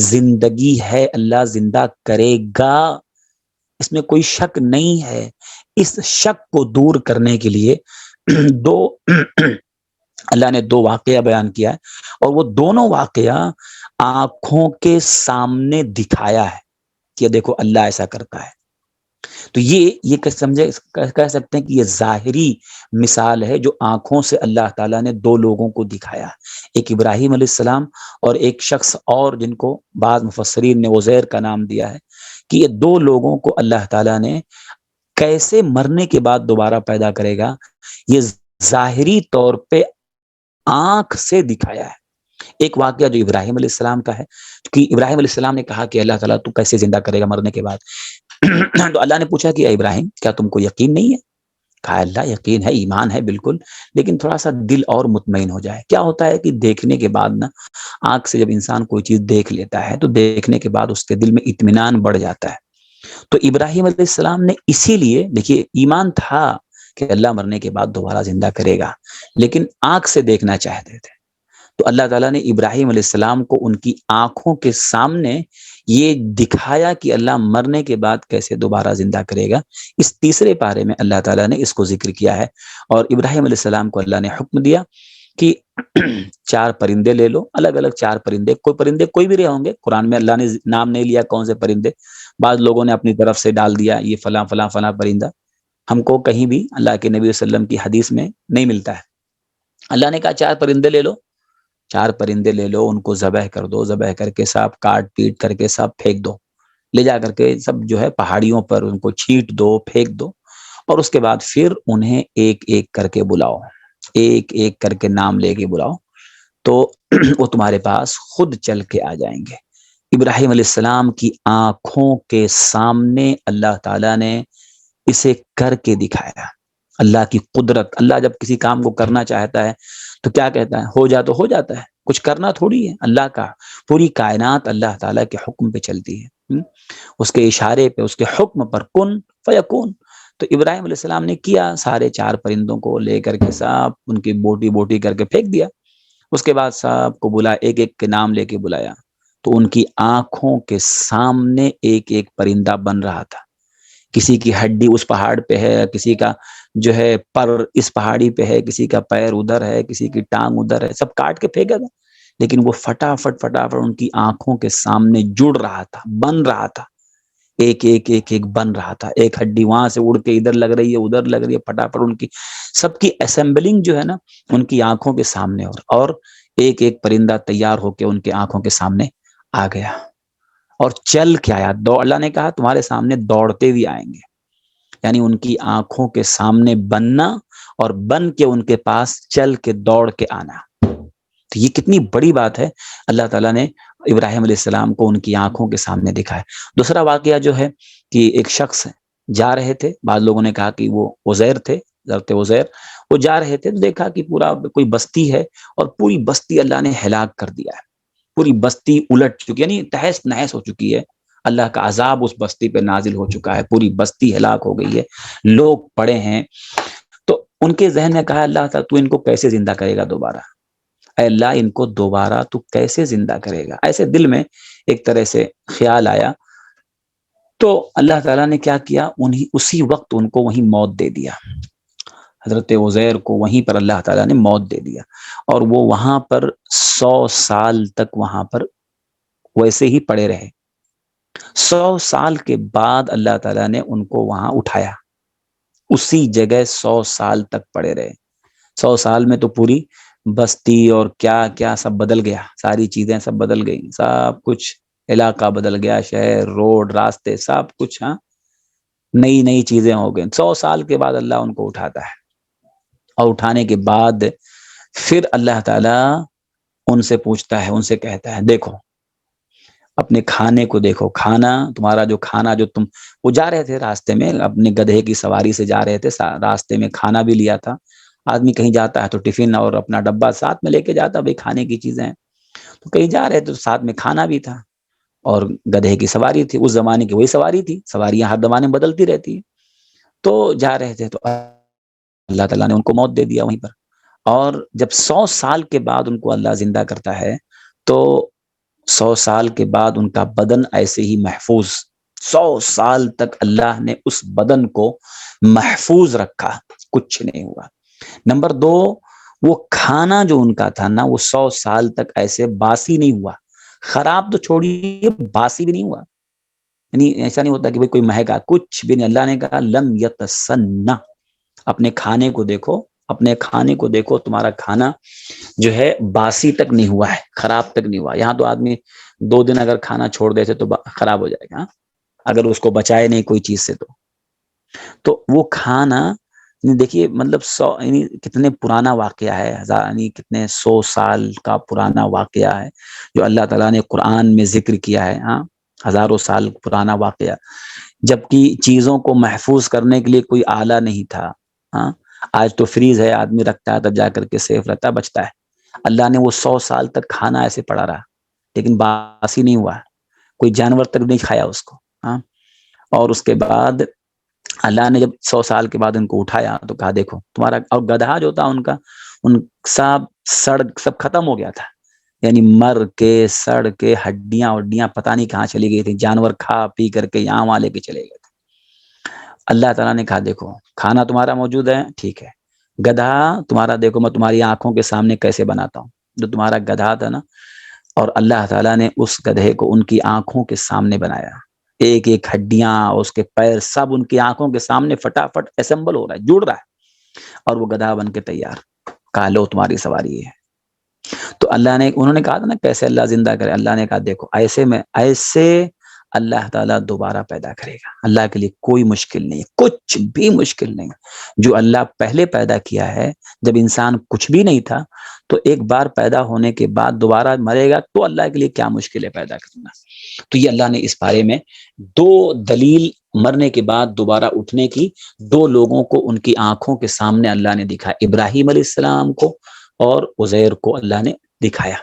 زندگی ہے، اللہ زندہ کرے گا، اس میں کوئی شک نہیں ہے۔ اس شک کو دور کرنے کے لیے دو اللہ نے دو واقعہ بیان کیا ہے، اور وہ دونوں واقعہ آنکھوں کے سامنے دکھایا ہے کہ دیکھو اللہ ایسا کرتا ہے۔ تو یہ کہہ سکتے ہیں کہ یہ ظاہری مثال ہے جو آنکھوں سے اللہ تعالیٰ نے دو لوگوں کو دکھایا، ایک ابراہیم علیہ السلام اور ایک شخص اور جن کو بعض مفسرین نے عزیر کا نام دیا ہے، کہ یہ دو لوگوں کو اللہ تعالیٰ نے کیسے مرنے کے بعد دوبارہ پیدا کرے گا، یہ ظاہری طور پہ آنکھ سے دکھایا ہے۔ ایک واقعہ جو ابراہیم علیہ السلام کا ہے کہ ابراہیم علیہ السلام نے کہا کہ اللہ تعالیٰ تو کیسے زندہ کرے گا مرنے کے بعد؟ تو اللہ نے پوچھا کہ اے ابراہیم کیا تم کو یقین نہیں ہے؟ کہا اللہ یقین ہے، ایمان ہے بالکل، لیکن تھوڑا سا دل اور مطمئن ہو جائے۔ کیا ہوتا ہے کہ دیکھنے کے بعد نا، آنکھ سے جب انسان کوئی چیز دیکھ لیتا ہے تو دیکھنے کے بعد اس کے دل میں اطمینان بڑھ جاتا ہے۔ تو ابراہیم علیہ السلام نے اسی لیے، دیکھیے ایمان تھا کہ اللہ مرنے کے بعد دوبارہ زندہ کرے گا، لیکن آنکھ سے دیکھنا چاہتے تھے، تو اللہ تعالیٰ نے ابراہیم علیہ السلام کو ان کی آنکھوں کے سامنے یہ دکھایا کہ اللہ مرنے کے بعد کیسے دوبارہ زندہ کرے گا۔ اس تیسرے پارے میں اللہ تعالیٰ نے اس کو ذکر کیا ہے، اور ابراہیم علیہ السلام کو اللہ نے حکم دیا کہ 4 پرندے لے لو، الگ الگ 4 پرندے، کوئی پرندے کوئی بھی رہے ہوں گے، قرآن میں اللہ نے نام نہیں لیا کون سے پرندے، بعض لوگوں نے اپنی طرف سے ڈال دیا یہ فلاں فلاں فلاں پرندہ، ہم کو کہیں بھی اللہ کے نبی صلی اللہ علیہ وسلم کی حدیث میں نہیں ملتا ہے۔ اللہ نے کہا 4 پرندے لے لو، 4 پرندے لے لو، ان کو ذبح کر دو، ذبح کر کے سب کاٹ پیٹ کر کے سب پھینک دو، لے جا کر کے سب جو ہے پہاڑیوں پر ان کو چھینٹ دو، پھینک دو، اور اس کے بعد پھر انہیں ایک ایک کر کے بلاؤ، ایک ایک کر کے نام لے کے بلاؤ، تو وہ تمہارے پاس خود چل کے آ جائیں گے۔ ابراہیم علیہ السلام کی آنکھوں کے سامنے اللہ تعالیٰ نے اسے کر کے دکھایا۔ اللہ کی قدرت، اللہ جب کسی کام کو کرنا چاہتا ہے تو کیا کہتا ہے؟ ہو جا تو ہو جاتا ہے، کچھ کرنا تھوڑی ہے اللہ کا، پوری کائنات اللہ تعالیٰ کے حکم پہ چلتی ہے، اس کے اشارے پہ، اس کے حکم پر، کن فیکون۔ تو ابراہیم علیہ السلام نے کیا، سارے 4 پرندوں کو لے کر کے سب ان کی بوٹی بوٹی کر کے پھینک دیا، اس کے بعد سب کو بلایا، ایک ایک کے نام لے کے بلایا، تو ان کی آنکھوں کے سامنے ایک ایک پرندہ بن رہا تھا۔ کسی کی ہڈی اس پہاڑ پہ ہے، کسی کا جو ہے پر اس پہاڑی پہ ہے، کسی کا پیر ادھر ہے، کسی کی ٹانگ ادھر ہے، سب کاٹ کے پھینکا تھا، لیکن وہ فٹافٹ ان کی آنکھوں کے سامنے جڑ رہا تھا، بن رہا تھا، ایک ایک ایک ایک بن رہا تھا۔ ایک ہڈی وہاں سے اڑ کے ادھر لگ رہی ہے، ادھر لگ رہی ہے، فٹافٹ ان کی سب کی اسمبلنگ جو ہے نا ان کی آنکھوں کے سامنے، اور ایک ایک پرندہ تیار ہو کے ان کے آنکھوں کے سامنے آ گیا اور چل کے آیا۔ اللہ نے کہا تمہارے سامنے دوڑتے ہوئے آئیں گے، یعنی ان کی آنکھوں کے سامنے بننا اور بن کے ان کے پاس چل کے دوڑ کے آنا، تو یہ کتنی بڑی بات ہے۔ اللہ تعالیٰ نے ابراہیم علیہ السلام کو ان کی آنکھوں کے سامنے دکھایا۔ دوسرا واقعہ جو ہے کہ ایک شخص جا رہے تھے، بعض لوگوں نے کہا کہ وہ عزیر تھے، حضرت عزیر، وہ جا رہے تھے تو دیکھا کہ پورا کوئی بستی ہے اور پوری بستی اللہ نے ہلاک کر دیا ہے، پوری بستی الٹ چکی، یعنی تہس نہس ہو چکی ہے، اللہ کا عذاب اس بستی پہ نازل ہو چکا ہے، پوری بستی ہلاک ہو گئی ہے، لوگ پڑے ہیں۔ تو ان کے ذہن میں کہا اللہ تعالیٰ تو ان کو کیسے زندہ کرے گا دوبارہ؟ اے اللہ ان کو دوبارہ تو کیسے زندہ کرے گا؟ ایسے دل میں ایک طرح سے خیال آیا، تو اللہ تعالیٰ نے کیا کیا، اسی وقت ان کو وہیں موت دے دیا، حضرت عزیر کو وہیں پر اللہ تعالیٰ نے موت دے دیا، اور وہ وہاں پر 100 سال تک وہاں پر ویسے ہی پڑے رہے۔ 100 سال کے بعد اللہ تعالیٰ نے ان کو وہاں اٹھایا، اسی جگہ 100 سال تک پڑے رہے۔ 100 سال میں تو پوری بستی اور کیا کیا سب بدل گیا، ساری چیزیں سب بدل گئی، سب کچھ علاقہ بدل گیا، شہر، روڈ، راستے، سب کچھ نئی نئی چیزیں ہو گئی۔ 100 سال کے بعد اللہ ان کو اٹھاتا ہے، اور اٹھانے کے بعد پھر اللہ تعالیٰ ان سے پوچھتا ہے، ان سے کہتا ہے دیکھو اپنے کھانے کو دیکھو، کھانا تمہارا جو کھانا جو تم وہ جا رہے تھے راستے میں، اپنے گدھے کی سواری سے جا رہے تھے، راستے میں کھانا بھی لیا تھا. آدمی کہیں جاتا ہے تو ٹفن اور اپنا ڈبہ ساتھ میں لے کے جاتا، بھائی کھانے کی چیزیں ہیں. تو کہیں جا رہے تو ساتھ میں کھانا بھی تھا اور گدھے کی سواری تھی. اس زمانے کی وہی سواری تھی، سواریاں ہر زمانے میں بدلتی رہتی ہیں. تو جا رہے تھے تو اللہ تعالیٰ نے ان کو موت دے دیا وہیں پر. اور جب 100 سال کے بعد ان کو اللہ زندہ کرتا ہے تو 100 سال کے بعد ان کا بدن ایسے ہی محفوظ، 100 سال تک اللہ نے اس بدن کو محفوظ رکھا، کچھ نہیں ہوا. نمبر 2، وہ کھانا جو ان کا تھا نا، وہ 100 سال تک ایسے باسی نہیں ہوا. خراب تو چھوڑیے، باسی بھی نہیں ہوا. یعنی ایسا نہیں ہوتا کہ بھئی کوئی مہکا، کچھ بھی نہیں. اللہ نے کہا لم یتسنہ. اپنے کھانے کو دیکھو، اپنے کھانے کو دیکھو، تمہارا کھانا جو ہے باسی تک نہیں ہوا ہے، خراب تک نہیں ہوا. یہاں تو آدمی 2 دن اگر کھانا چھوڑ دیتے تو خراب ہو جائے گا، اگر اس کو بچائے نہیں کوئی چیز سے. تو وہ کھانا دیکھیے، مطلب 100 یعنی کتنے پرانا واقعہ ہے، یعنی کتنے 100 سال کا پرانا واقعہ ہے جو اللہ تعالیٰ نے قرآن میں ذکر کیا ہے. ہاں، ہزاروں سال پرانا واقعہ، جبکہ چیزوں کو محفوظ کرنے کے لیے کوئی آلہ نہیں تھا. ہاں، آج تو فریز ہے، آدمی رکھتا ہے تب جا کر کے سیف رہتا ہے، بچتا ہے. اللہ نے وہ 100 سال تک کھانا ایسے پڑا رہا لیکن باسی نہیں ہوا، کوئی جانور تک نہیں کھایا اس کو. ہاں، اور اس کے بعد اللہ نے جب 100 سال کے بعد ان کو اٹھایا تو کہا دیکھو تمہارا، اور گدھا جو تھا ان کا، ان سب ختم ہو گیا تھا. یعنی مر کے سڑ کے ہڈیاں وڈیاں پتہ نہیں کہاں چلی گئی تھی، جانور کھا پی کر کے یہاں وہاں لے کے چلے گئے تھے. اللہ تعالیٰ نے کہا دیکھو کھانا تمہارا موجود ہے، ٹھیک ہے، گدھا تمہارا دیکھو میں تمہاری آنکھوں کے سامنے کیسے بناتا ہوں. جو تمہارا گدھا تھا نا، اور اللہ تعالیٰ نے اس گدھے کو ان کی آنکھوں کے سامنے بنایا. ایک ایک ہڈیاں، اس کے پیر سب ان کی آنکھوں کے سامنے فٹافٹ اسمبل ہو رہا ہے، جڑ رہا ہے، اور وہ گدھا بن کے تیار. کہا لو تمہاری سواری ہے. تو اللہ نے، انہوں نے کہا تھا نا کیسے اللہ زندہ کرے. اللہ نے کہا دیکھو ایسے اللہ تعالیٰ دوبارہ پیدا کرے گا. اللہ کے لیے کوئی مشکل نہیں، کچھ بھی مشکل نہیں. جو اللہ پہلے پیدا کیا ہے، جب انسان کچھ بھی نہیں تھا، تو ایک بار پیدا ہونے کے بعد دوبارہ مرے گا، تو اللہ کے لیے کیا مشکل ہے پیدا کرنا. تو یہ اللہ نے اس بارے میں 2 دلیل مرنے کے بعد دوبارہ اٹھنے کی 2 لوگوں کو ان کی آنکھوں کے سامنے اللہ نے دکھا، ابراہیم علیہ السلام کو اور عزیر کو اللہ نے دکھایا.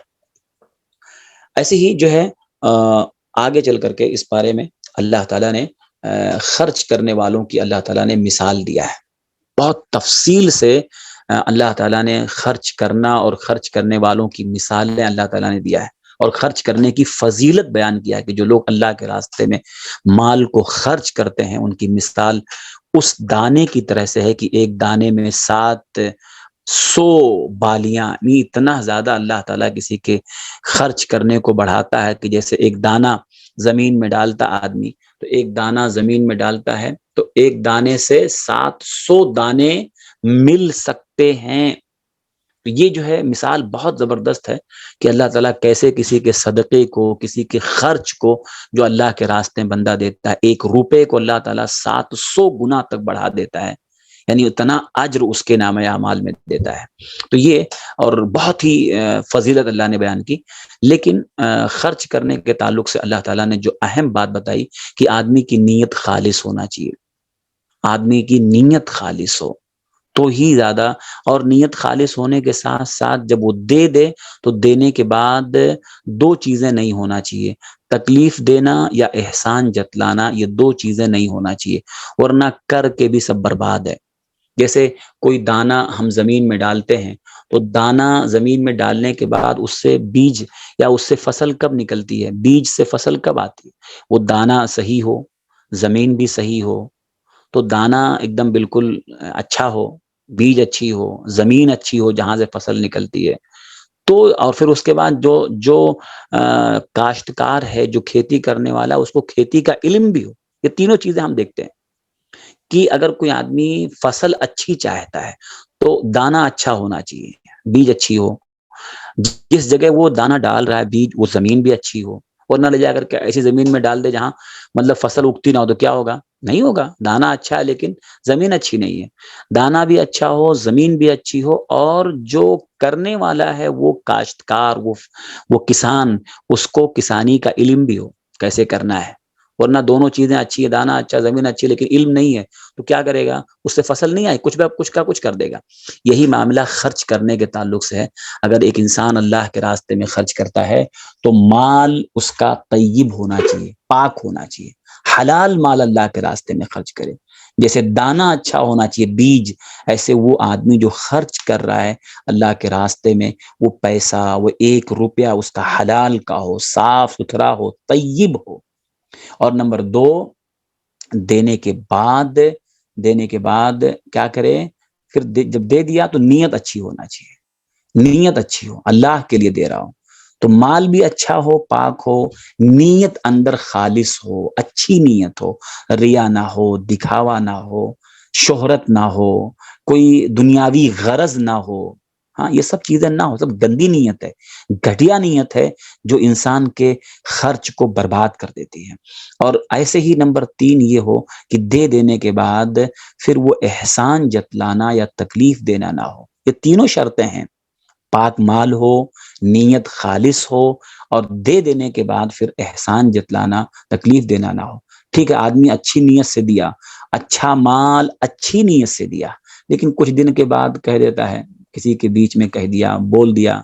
ایسے ہی جو ہے آگے چل کر کے اس بارے میں اللہ تعالیٰ نے خرچ کرنے والوں کی اللہ تعالیٰ نے مثال دیا ہے. بہت تفصیل سے اللہ تعالیٰ نے خرچ کرنا اور خرچ کرنے والوں کی مثالیں اللہ تعالیٰ نے دیا ہے، اور خرچ کرنے کی فضیلت بیان کیا ہے کہ جو لوگ اللہ کے راستے میں مال کو خرچ کرتے ہیں ان کی مثال اس دانے کی طرح سے ہے کہ ایک دانے میں 700 بالیاں. اتنا زیادہ اللہ تعالیٰ کسی کے خرچ کرنے کو بڑھاتا ہے کہ جیسے ایک دانہ زمین میں ڈالتا آدمی، تو ایک دانہ زمین میں ڈالتا ہے تو ایک دانے سے 700 دانے مل سکتے ہیں. تو یہ جو ہے مثال بہت زبردست ہے کہ اللہ تعالیٰ کیسے کسی کے صدقے کو، کسی کے خرچ کو جو اللہ کے راستے میں بندہ دیتا ہے، 1 روپے کو اللہ تعالیٰ 700 گنا تک بڑھا دیتا ہے. یعنی اتنا اجر اس کے نام اعمال میں دیتا ہے. تو یہ اور بہت ہی فضیلت اللہ نے بیان کی. لیکن خرچ کرنے کے تعلق سے اللہ تعالیٰ نے جو اہم بات بتائی کہ آدمی کی نیت خالص ہونا چاہیے. آدمی کی نیت خالص ہو تو ہی زیادہ، اور نیت خالص ہونے کے ساتھ ساتھ جب وہ دے تو دینے کے بعد 2 چیزیں نہیں ہونا چاہیے، تکلیف دینا یا احسان جتلانا. یہ 2 چیزیں نہیں ہونا چاہیے، ورنہ کر کے بھی سب برباد ہے. جیسے کوئی دانہ ہم زمین میں ڈالتے ہیں تو دانہ زمین میں ڈالنے کے بعد اس سے بیج یا اس سے فصل کب نکلتی ہے، بیج سے فصل کب آتی ہے؟ وہ دانہ صحیح ہو، زمین بھی صحیح ہو، تو دانہ ایک دم بالکل اچھا ہو، بیج اچھی ہو، زمین اچھی ہو جہاں سے فصل نکلتی ہے. تو اور پھر اس کے بعد جو کاشتکار ہے، جو کھیتی کرنے والا، اس کو کھیتی کا علم بھی ہو. یہ تینوں چیزیں ہم دیکھتے ہیں کہ اگر کوئی آدمی فصل اچھی چاہتا ہے تو دانہ اچھا ہونا چاہیے، بیج اچھی ہو، جس جگہ وہ دانہ ڈال رہا ہے بیج وہ زمین بھی اچھی ہو، اور نہ لے جا کر کے ایسی زمین میں ڈال دے جہاں مطلب فصل اگتی نہ ہو تو کیا ہوگا؟ نہیں ہوگا. دانا اچھا ہے لیکن زمین اچھی نہیں ہے. دانا بھی اچھا ہو، زمین بھی اچھی ہو، اور جو کرنے والا ہے وہ کاشتکار، وہ کسان، اس کو کسانی کا علم بھی ہو کیسے کرنا ہے. ورنہ دونوں چیزیں اچھی ہے، دانا اچھا، زمین اچھی، لیکن علم نہیں ہے تو کیا کرے گا؟ اس سے فصل نہیں آئے، کچھ کا کچھ کر دے گا. یہی معاملہ خرچ کرنے کے تعلق سے ہے. اگر ایک انسان اللہ کے راستے میں خرچ کرتا ہے تو مال اس کا طیب ہونا چاہیے، پاک ہونا چاہیے. حلال مال اللہ کے راستے میں خرچ کرے. جیسے دانا اچھا ہونا چاہیے، بیج، ایسے وہ آدمی جو خرچ کر رہا ہے اللہ کے راستے میں، وہ پیسہ، وہ 1 روپیہ اس کا حلال کا ہو، صاف ستھرا ہو، طیب ہو. اور نمبر 2، دینے کے بعد کیا کرے؟ پھر جب دے دیا تو نیت اچھی ہونا چاہیے. نیت اچھی ہو، اللہ کے لیے دے رہا ہوں تو مال بھی اچھا ہو، پاک ہو، نیت اندر خالص ہو، اچھی نیت ہو، ریا نہ ہو، دکھاوا نہ ہو، شہرت نہ ہو، کوئی دنیاوی غرض نہ ہو. ہاں، یہ سب چیزیں نہ ہو. سب گندی نیت ہے، گھٹیا نیت ہے جو انسان کے خرچ کو برباد کر دیتی ہے. اور ایسے ہی نمبر 3 یہ ہو کہ دے دینے کے بعد پھر وہ احسان جتلانا یا تکلیف دینا نہ ہو. یہ تینوں شرطیں ہیں. پاک مال ہو، نیت خالص ہو، اور دے دینے کے بعد پھر احسان جتلانا، تکلیف دینا نہ ہو. ٹھیک ہے، آدمی اچھی نیت سے دیا، اچھا مال اچھی نیت سے دیا، لیکن کچھ دن کے بعد کہہ دیتا ہے، کسی کے بیچ میں کہہ دیا، بول دیا.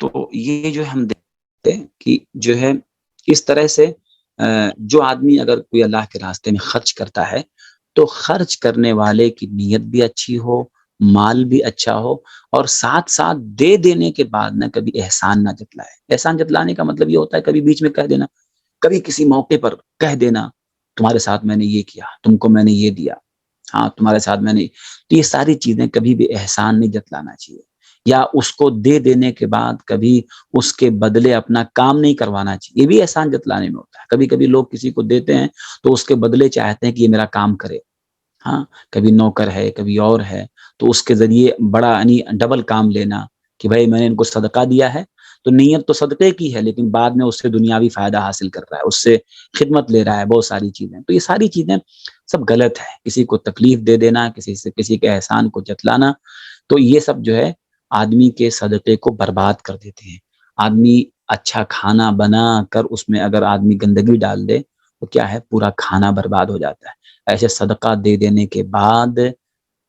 تو یہ جو ہم دیکھتے ہیں کہ جو ہے اس طرح سے جو آدمی اگر کوئی اللہ کے راستے میں خرچ کرتا ہے تو خرچ کرنے والے کی نیت بھی اچھی ہو، مال بھی اچھا ہو، اور ساتھ ساتھ دے دینے کے بعد نہ کبھی احسان نہ جتلائے. احسان جتلانے کا مطلب یہ ہوتا ہے کبھی بیچ میں کہہ دینا، کبھی کسی موقع پر کہہ دینا، تمہارے ساتھ میں نے یہ کیا، تم کو میں نے یہ دیا، ہاں تمہارے ساتھ میں نے. تو یہ ساری چیزیں کبھی بھی احسان نہیں جتلانا چاہیے. یا اس کو دے دینے کے بعد کبھی اس کے بدلے اپنا کام نہیں کروانا چاہیے. یہ بھی احسان جتلانے میں ہوتا ہے. کبھی کبھی لوگ کسی کو دیتے ہیں تو اس کے بدلے چاہتے ہیں کہ یہ میرا کام کرے. ہاں، کبھی نوکر ہے، کبھی اور ہے، تو اس کے ذریعے بڑا یعنی ڈبل کام لینا کہ بھائی میں نے ان کو صدقہ دیا ہے تو نیت تو صدقے کی ہے، لیکن بعد میں اس سے دنیاوی فائدہ حاصل کر رہا ہے، اس سے خدمت لے رہا ہے، بہت ساری چیزیں. تو یہ ساری چیزیں سب غلط ہے. کسی کو تکلیف دے دینا، کسی کے احسان کو جتلانا، تو یہ سب جو ہے آدمی کے صدقے کو برباد کر دیتے ہیں. آدمی اچھا کھانا بنا کر اس میں اگر آدمی گندگی ڈال دے تو کیا ہے، پورا کھانا برباد ہو جاتا ہے. ایسے صدقہ دے دینے کے بعد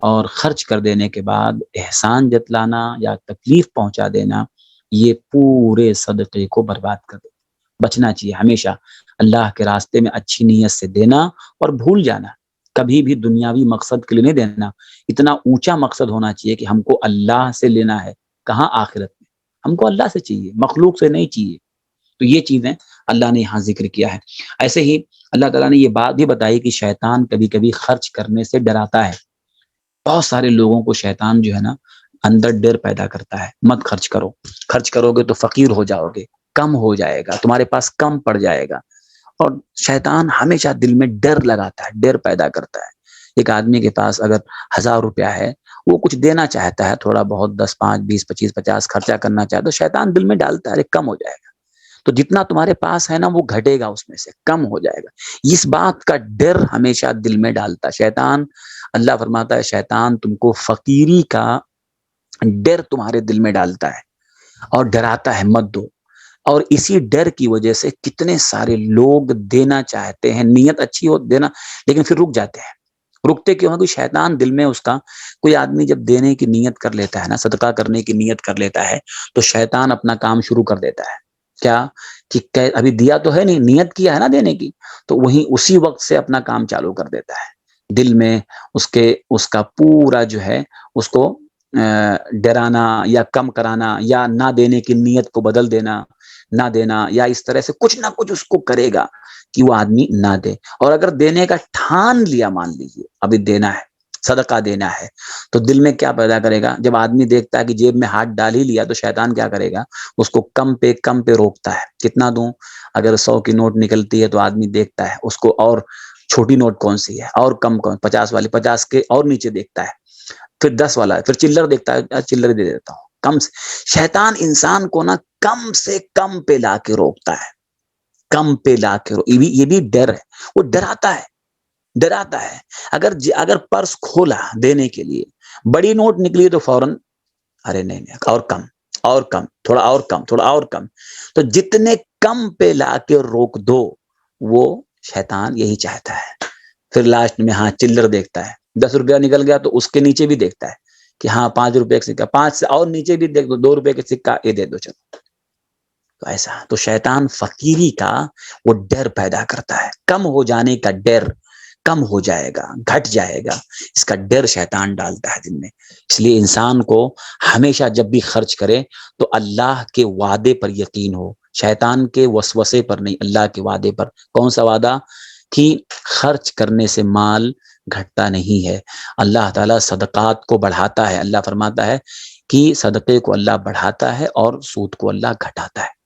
اور خرچ کر دینے کے بعد احسان جتلانا یا تکلیف پہنچا دینا، یہ پورے صدقے کو برباد کر دیتا. بچنا چاہیے ہمیشہ اللہ کے راستے میں اچھی نیت سے دینا اور بھول جانا. کبھی بھی دنیاوی مقصد کے لیے نہیں دینا. اتنا اونچا مقصد ہونا چاہیے کہ ہم کو اللہ سے لینا ہے. کہاں؟ آخرت میں. ہم کو اللہ سے چاہیے، مخلوق سے نہیں چاہیے. تو یہ چیزیں اللہ نے یہاں ذکر کیا ہے. ایسے ہی اللہ تعالیٰ نے یہ بات بھی بتائی کہ شیطان کبھی کبھی خرچ کرنے سے ڈراتا ہے. بہت سارے لوگوں کو شیطان جو ہے نا اندر ڈر پیدا کرتا ہے، مت خرچ کرو، خرچ کرو گے تو فقیر ہو جاؤ گے، کم ہو جائے گا، تمہارے پاس کم پڑ جائے گا. اور شیطان ہمیشہ دل میں ڈر لگاتا ہے، ڈر پیدا کرتا ہے. ایک آدمی کے پاس اگر 1000 روپیہ ہے، وہ کچھ دینا چاہتا ہے، تھوڑا بہت 10، 5، 20، 25، 50 خرچہ کرنا چاہتا ہے، تو شیطان دل میں ڈالتا ہے ارے کم ہو جائے گا. تو جتنا تمہارے پاس ہے نا وہ گھٹے گا، اس میں سے کم ہو جائے گا. اس بات کا ڈر ہمیشہ دل میں ڈالتا ہے شیطان. اللہ فرماتا ہے شیطان تم کو فقیری کا ڈر تمہارے دل میں ڈالتا ہے اور ڈراتا ہے مت دو. اور اسی ڈر کی وجہ سے کتنے سارے لوگ دینا چاہتے ہیں، نیت اچھی ہو دینا، لیکن پھر رک جاتے ہیں. رکتے کیوں ہیں؟ کوئی شیطان دل میں اس کا، کوئی آدمی جب دینے کی نیت کر لیتا ہے نا، صدقہ کرنے کی نیت کر لیتا ہے، تو شیطان اپنا کام شروع کر دیتا ہے. کیا؟ کہ ابھی دیا تو ہے نہیں، نیت کیا ہے نا دینے کی، تو وہیں اسی وقت سے اپنا کام چالو کر دیتا ہے. دل میں اس کا پورا جو ہے اس کو ڈرانا یا کم کرانا یا نہ دینے کی نیت کو بدل دینا، نہ دینا، یا اس طرح سے کچھ نہ کچھ اس کو کرے گا کہ وہ آدمی نہ دے. اور اگر دینے کا ٹھان لیا، مان لیجیے ابھی دینا ہے، صدقہ دینا ہے، تو دل میں کیا پیدا کرے گا؟ جب آدمی دیکھتا ہے کہ جیب میں ہاتھ ڈال ہی لیا تو شیطان کیا کرے گا؟ اس کو کم پہ روکتا ہے، کتنا دوں؟ اگر 100 کی نوٹ نکلتی ہے تو آدمی دیکھتا ہے اس کو اور چھوٹی نوٹ کون سی ہے، اور کم کون، 50 والی، 50 کے اور نیچے دیکھتا ہے، پھر 10 والا ہے، پھر چلر دیکھتا ہے، چلر دے دیتا ہوں کم سے۔ شیطان انسان کو نا کم سے کم پہ لا کے روکتا ہے، کم پہ لا کے یہ بھی ڈر ہے، وہ ڈراتا ہے۔ اگر پرس کھولا دینے کے لیے، بڑی نوٹ نکلی تو فوراً ارے نہیں اور کم، اور کم، تھوڑا اور کم، تھوڑا اور کم، تو جتنے کم پہ لا کے روک دو وہ شیطان یہی چاہتا ہے۔ پھر لاسٹ میں ہاں چلر دیکھتا ہے، 10 روپیہ نکل گیا تو اس کے نیچے بھی دیکھتا ہے کہ ہاں 5 روپے کا سکہ، 5 سے اور نیچے بھی دیکھ دو، 2 روپے کا سکہ یہ دے دو چلو۔ تو ایسا تو شیطان فقیری کا وہ ڈر پیدا کرتا ہے، کم ہو جانے کا ڈر، کم ہو جائے گا، گھٹ جائے گا، اس کا ڈر شیطان ڈالتا ہے دل میں۔ اس لیے انسان کو ہمیشہ جب بھی خرچ کرے تو اللہ کے وعدے پر یقین ہو، شیطان کے وسوسے پر نہیں، اللہ کے وعدے پر۔ کون سا وعدہ؟ کہ خرچ کرنے سے مال گھٹتا نہیں ہے، اللہ تعالیٰ صدقات کو بڑھاتا ہے، اللہ فرماتا ہے کہ صدقے کو اللہ بڑھاتا ہے اور سود کو اللہ گھٹاتا ہے۔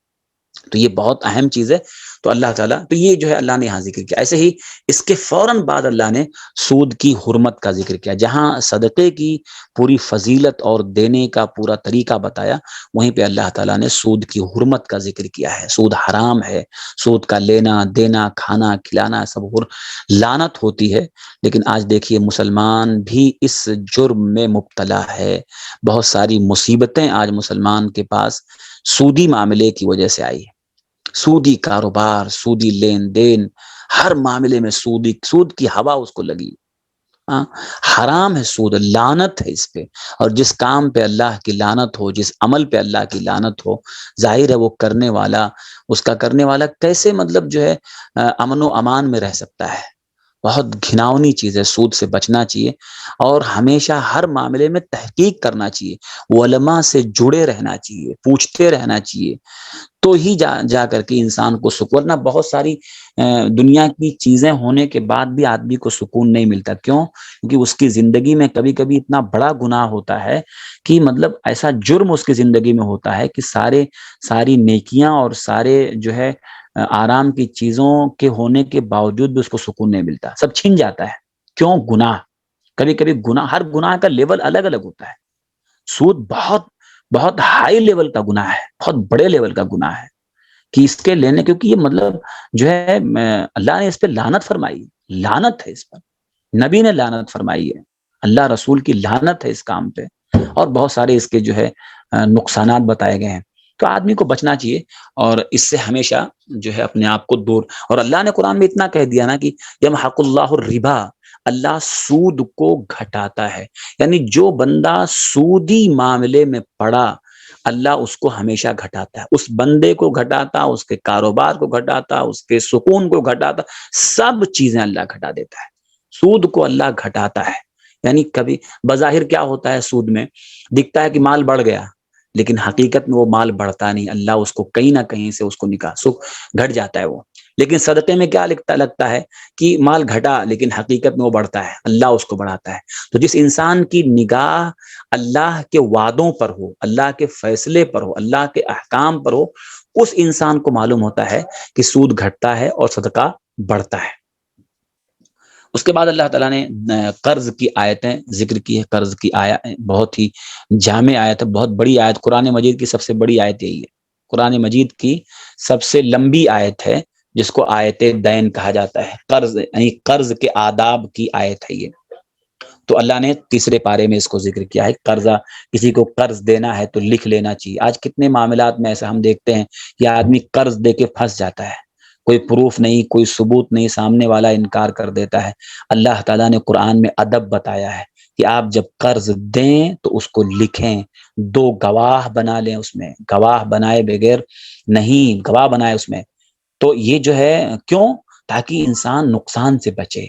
تو یہ بہت اہم چیز ہے۔ تو اللہ تعالیٰ، تو یہ جو ہے اللہ نے یہاں ذکر کیا۔ ایسے ہی اس کے فوراً بعد اللہ نے سود کی حرمت کا ذکر کیا، جہاں صدقے کی پوری فضیلت اور دینے کا پورا طریقہ بتایا، وہیں پہ اللہ تعالیٰ نے سود کی حرمت کا ذکر کیا ہے۔ سود حرام ہے، سود کا لینا دینا، کھانا کھلانا سب لعنت ہوتی ہے۔ لیکن آج دیکھیے مسلمان بھی اس جرم میں مبتلا ہے، بہت ساری مصیبتیں آج مسلمان کے پاس سودی معاملے کی وجہ سے آئی ہے۔ سودی کاروبار، سودی لین دین، ہر معاملے میں سود کی ہوا اس کو لگی۔ حرام ہے سود، لعنت ہے اس پہ، اور جس کام پہ اللہ کی لعنت ہو، جس عمل پہ اللہ کی لعنت ہو، ظاہر ہے وہ کرنے والا، اس کا کرنے والا کیسے مطلب جو ہے امن و امان میں رہ سکتا ہے۔ بہت گھناؤنی چیز ہے، سود سے بچنا چاہیے، اور ہمیشہ ہر معاملے میں تحقیق کرنا چاہیے، علماء سے جڑے رہنا چاہیے، پوچھتے رہنا چاہیے، تو ہی جا کر کے انسان کو سکون۔ ورنہ بہت ساری دنیا کی چیزیں ہونے کے بعد بھی آدمی کو سکون نہیں ملتا۔ کیوں؟ کیونکہ اس کی زندگی میں کبھی کبھی اتنا بڑا گناہ ہوتا ہے کہ مطلب ایسا جرم اس کی زندگی میں ہوتا ہے کہ ساری نیکیاں اور سارے جو ہے آرام کی چیزوں کے ہونے کے باوجود بھی اس کو سکون نہیں ملتا، سب چھن جاتا ہے۔ کیوں؟ گناہ۔ کبھی کبھی گناہ، ہر گناہ کا لیول الگ الگ ہوتا ہے۔ سود بہت بہت ہائی لیول کا گناہ ہے، بہت بڑے لیول کا گناہ ہے کہ اس کے لینے، کیونکہ یہ مطلب جو ہے اللہ نے اس پہ لعنت فرمائی، لعنت ہے اس پر، نبی نے لعنت فرمائی ہے، اللہ رسول کی لعنت ہے اس کام پہ، اور بہت سارے اس کے جو ہے نقصانات بتائے گئے ہیں۔ تو آدمی کو بچنا چاہیے اور اس سے ہمیشہ جو ہے اپنے آپ کو دور۔ اور اللہ نے قرآن میں اتنا کہہ دیا نا کہ یمحق اللہ الربا، اللہ سود کو گھٹاتا ہے، یعنی جو بندہ سودی معاملے میں پڑا اللہ اس کو ہمیشہ گھٹاتا ہے، اس بندے کو گھٹاتا، اس کے کاروبار کو گھٹاتا، اس کے سکون کو گھٹاتا، سب چیزیں اللہ گھٹا دیتا ہے۔ سود کو اللہ گھٹاتا ہے، یعنی کبھی بظاہر کیا ہوتا ہے سود میں، دکھتا ہے کہ مال بڑھ گیا، لیکن حقیقت میں وہ مال بڑھتا نہیں، اللہ اس کو کہیں نہ کہیں سے اس کو گھٹ جاتا ہے وہ۔ لیکن صدقے میں کیا لگتا ہے کہ مال گھٹا، لیکن حقیقت میں وہ بڑھتا ہے، اللہ اس کو بڑھاتا ہے۔ تو جس انسان کی نگاہ اللہ کے وعدوں پر ہو، اللہ کے فیصلے پر ہو، اللہ کے احکام پر ہو، اس انسان کو معلوم ہوتا ہے کہ سود گھٹتا ہے اور صدقہ بڑھتا ہے۔ اس کے بعد اللہ تعالیٰ نے قرض کی آیتیں ذکر کی ہے۔ قرض کی آیت بہت ہی جامع آیت ہے، بہت بڑی آیت، قرآن مجید کی سب سے بڑی آیت یہی ہے، قرآن مجید کی سب سے لمبی آیت ہے، جس کو آیت دین کہا جاتا ہے۔ قرض یعنی قرض کے آداب کی آیت ہے یہ۔ تو اللہ نے تیسرے پارے میں اس کو ذکر کیا ہے، قرضہ، کسی کو قرض دینا ہے تو لکھ لینا چاہیے۔ آج کتنے معاملات میں ایسا ہم دیکھتے ہیں کہ آدمی قرض دے کے پھنس جاتا ہے، کوئی پروف نہیں، کوئی ثبوت نہیں، سامنے والا انکار کر دیتا ہے۔ اللہ تعالیٰ نے قرآن میں ادب بتایا ہے کہ آپ جب قرض دیں تو اس کو لکھیں، 2 گواہ بنا لیں، اس میں گواہ بنائے بغیر نہیں، گواہ بنائے اس میں۔ تو یہ جو ہے کیوں؟ تاکہ انسان نقصان سے بچے،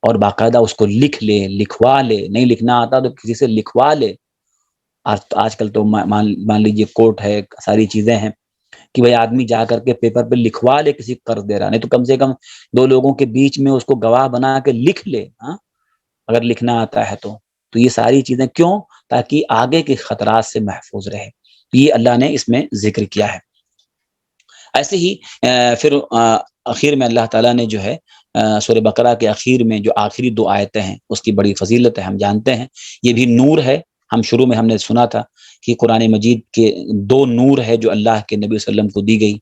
اور باقاعدہ اس کو لکھ لے، لکھوا لے، نہیں لکھنا آتا تو کسی سے لکھوا لے۔ آج کل تو مان لیجئے کورٹ ہے، ساری چیزیں ہیں کہ بھئی آدمی جا کر کے پیپر پہ لکھوا لے کسی قرض دے رہا، نہیں تو کم سے کم 2 لوگوں کے بیچ میں اس کو گواہ بنا کے لکھ لے۔ ہاں اگر لکھنا آتا ہے تو یہ ساری چیزیں کیوں؟ تاکہ آگے کے خطرات سے محفوظ رہے. یہ اللہ نے اس میں ذکر کیا ہے. ایسے ہی پھر اخیر میں اللہ تعالیٰ نے جو ہے سورہ بقرہ کے اخیر میں جو آخری 2 آیتیں ہیں اس کی بڑی فضیلت ہے، ہم جانتے ہیں. یہ بھی نور ہے. شروع میں ہم نے سنا تھا کہ قرآن مجید کے 2 نور ہے جو اللہ کے نبی صلی اللہ علیہ وسلم کو دی گئی.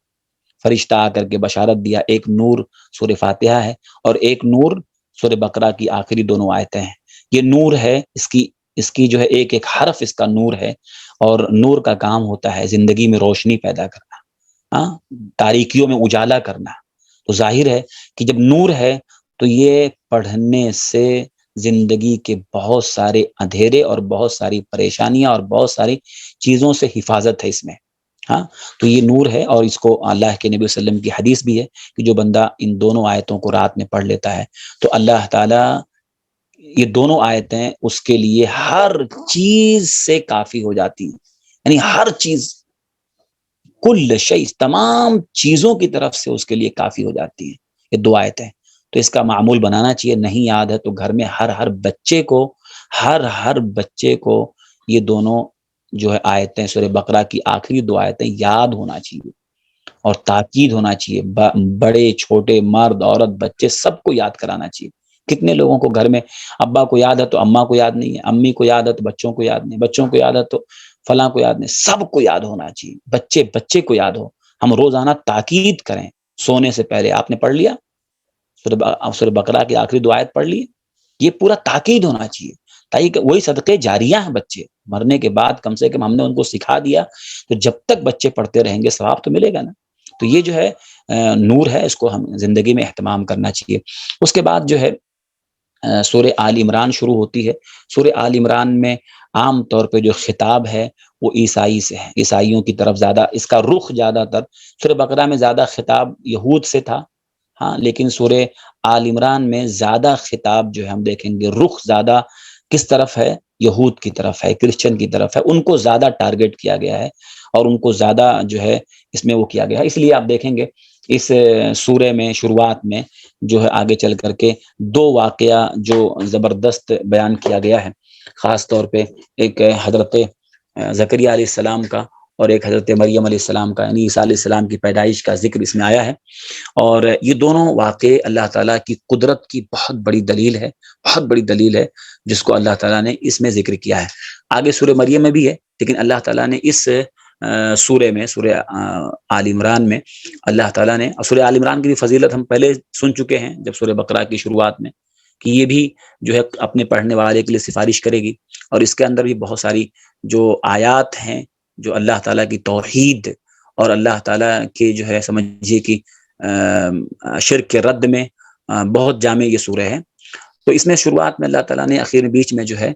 فرشتہ آ کر کے بشارت دیا. ایک نور سورہ فاتحہ ہے اور ایک نور سورہ بقرہ کی آخری 2 آیتیں ہیں. یہ نور ہے، اس کی جو ہے ایک ایک حرف اس کا نور ہے. اور نور کا کام ہوتا ہے زندگی میں روشنی پیدا کرنا، تاریکیوں میں اجالا کرنا. تو ظاہر ہے کہ جب نور ہے تو یہ پڑھنے سے زندگی کے بہت سارے اندھیرے اور بہت ساری پریشانیاں اور بہت ساری چیزوں سے حفاظت ہے اس میں. تو یہ نور ہے. اور اس کو اللہ کے نبی صلی اللہ علیہ وسلم کی حدیث بھی ہے کہ جو بندہ ان دونوں آیتوں کو رات میں پڑھ لیتا ہے تو اللہ تعالیٰ یہ دونوں آیتیں اس کے لیے ہر چیز سے کافی ہو جاتی ہیں. یعنی ہر چیز، کل شیء، تمام چیزوں کی طرف سے اس کے لیے کافی ہو جاتی ہیں یہ 2 آیتیں. تو اس کا معمول بنانا چاہیے. نہیں یاد ہے تو گھر میں ہر بچے کو یہ دونوں جو ہے آیتیں سورہ بقرہ کی آخری 2 آیتیں یاد ہونا چاہیے اور تاکید ہونا چاہیے. بڑے چھوٹے، مرد عورت بچے سب کو یاد کرانا چاہیے. کتنے لوگوں کو گھر میں ابا کو یاد ہے تو اماں کو یاد نہیں ہے، امی کو یاد ہے تو بچوں کو یاد نہیں، بچوں کو یاد ہے تو فلاں کو یاد نہیں. سب کو یاد ہونا چاہیے. بچے کو یاد ہو. ہم روزانہ تاکید کریں سونے سے پہلے. آپ نے پڑھ لیا سورہ بقرہ کی آخری 2 آیت پڑھ لی، یہ پورا تاکید ہونا چاہیے تاکہ وہی صدقے جاریہ ہیں. بچے مرنے کے بعد کم سے کم ہم نے ان کو سکھا دیا تو جب تک بچے پڑھتے رہیں گے ثواب تو ملے گا نا. تو یہ جو ہے نور ہے، اس کو ہم زندگی میں اہتمام کرنا چاہیے. اس کے بعد جو ہے سورہ آل عمران شروع ہوتی ہے. سورہ آل عمران میں عام طور پہ جو خطاب ہے وہ عیسائی سے ہے، عیسائیوں کی طرف زیادہ اس کا رخ. زیادہ تر سورہ بقرہ میں زیادہ خطاب یہود سے تھا، لیکن سورہ آل عمران میں زیادہ خطاب جو ہے ہم دیکھیں گے رخ زیادہ کس طرف ہے؟ یہود کی طرف ہے، کرسچن کی طرف ہے. ان کو زیادہ ٹارگٹ کیا گیا ہے اور ان کو زیادہ جو ہے اس میں وہ کیا گیا ہے. اس لیے آپ دیکھیں گے اس سورہ میں شروعات میں جو ہے آگے چل کر کے 2 واقعہ جو زبردست بیان کیا گیا ہے. خاص طور پہ ایک حضرت زکریا علیہ السلام کا اور ایک حضرت مریم علیہ السلام کا، یعنی عیسیٰ علیہ السلام کی پیدائش کا ذکر اس میں آیا ہے. اور یہ دونوں واقعے اللہ تعالیٰ کی قدرت کی بہت بڑی دلیل ہے، بہت بڑی دلیل ہے جس کو اللہ تعالیٰ نے اس میں ذکر کیا ہے. آگے سورہ مریم میں بھی ہے لیکن اللہ تعالیٰ نے اس سورہ میں، سورہ آل عمران میں اللہ تعالیٰ نے، سورہ آل عمران کی بھی فضیلت ہم پہلے سن چکے ہیں جب سورہ بقرہ کی شروعات میں، کہ یہ بھی جو ہے اپنے پڑھنے والے کے لیے سفارش کرے گی. اور اس کے اندر بھی بہت ساری جو آیات ہیں جو اللہ تعالیٰ کی توحید اور اللہ تعالیٰ کے جو ہے سمجھیے کہ شرک کے رد میں بہت جامع یہ سورہ ہے. تو اس میں شروعات میں اللہ تعالیٰ نے اخیر بیچ میں جو ہے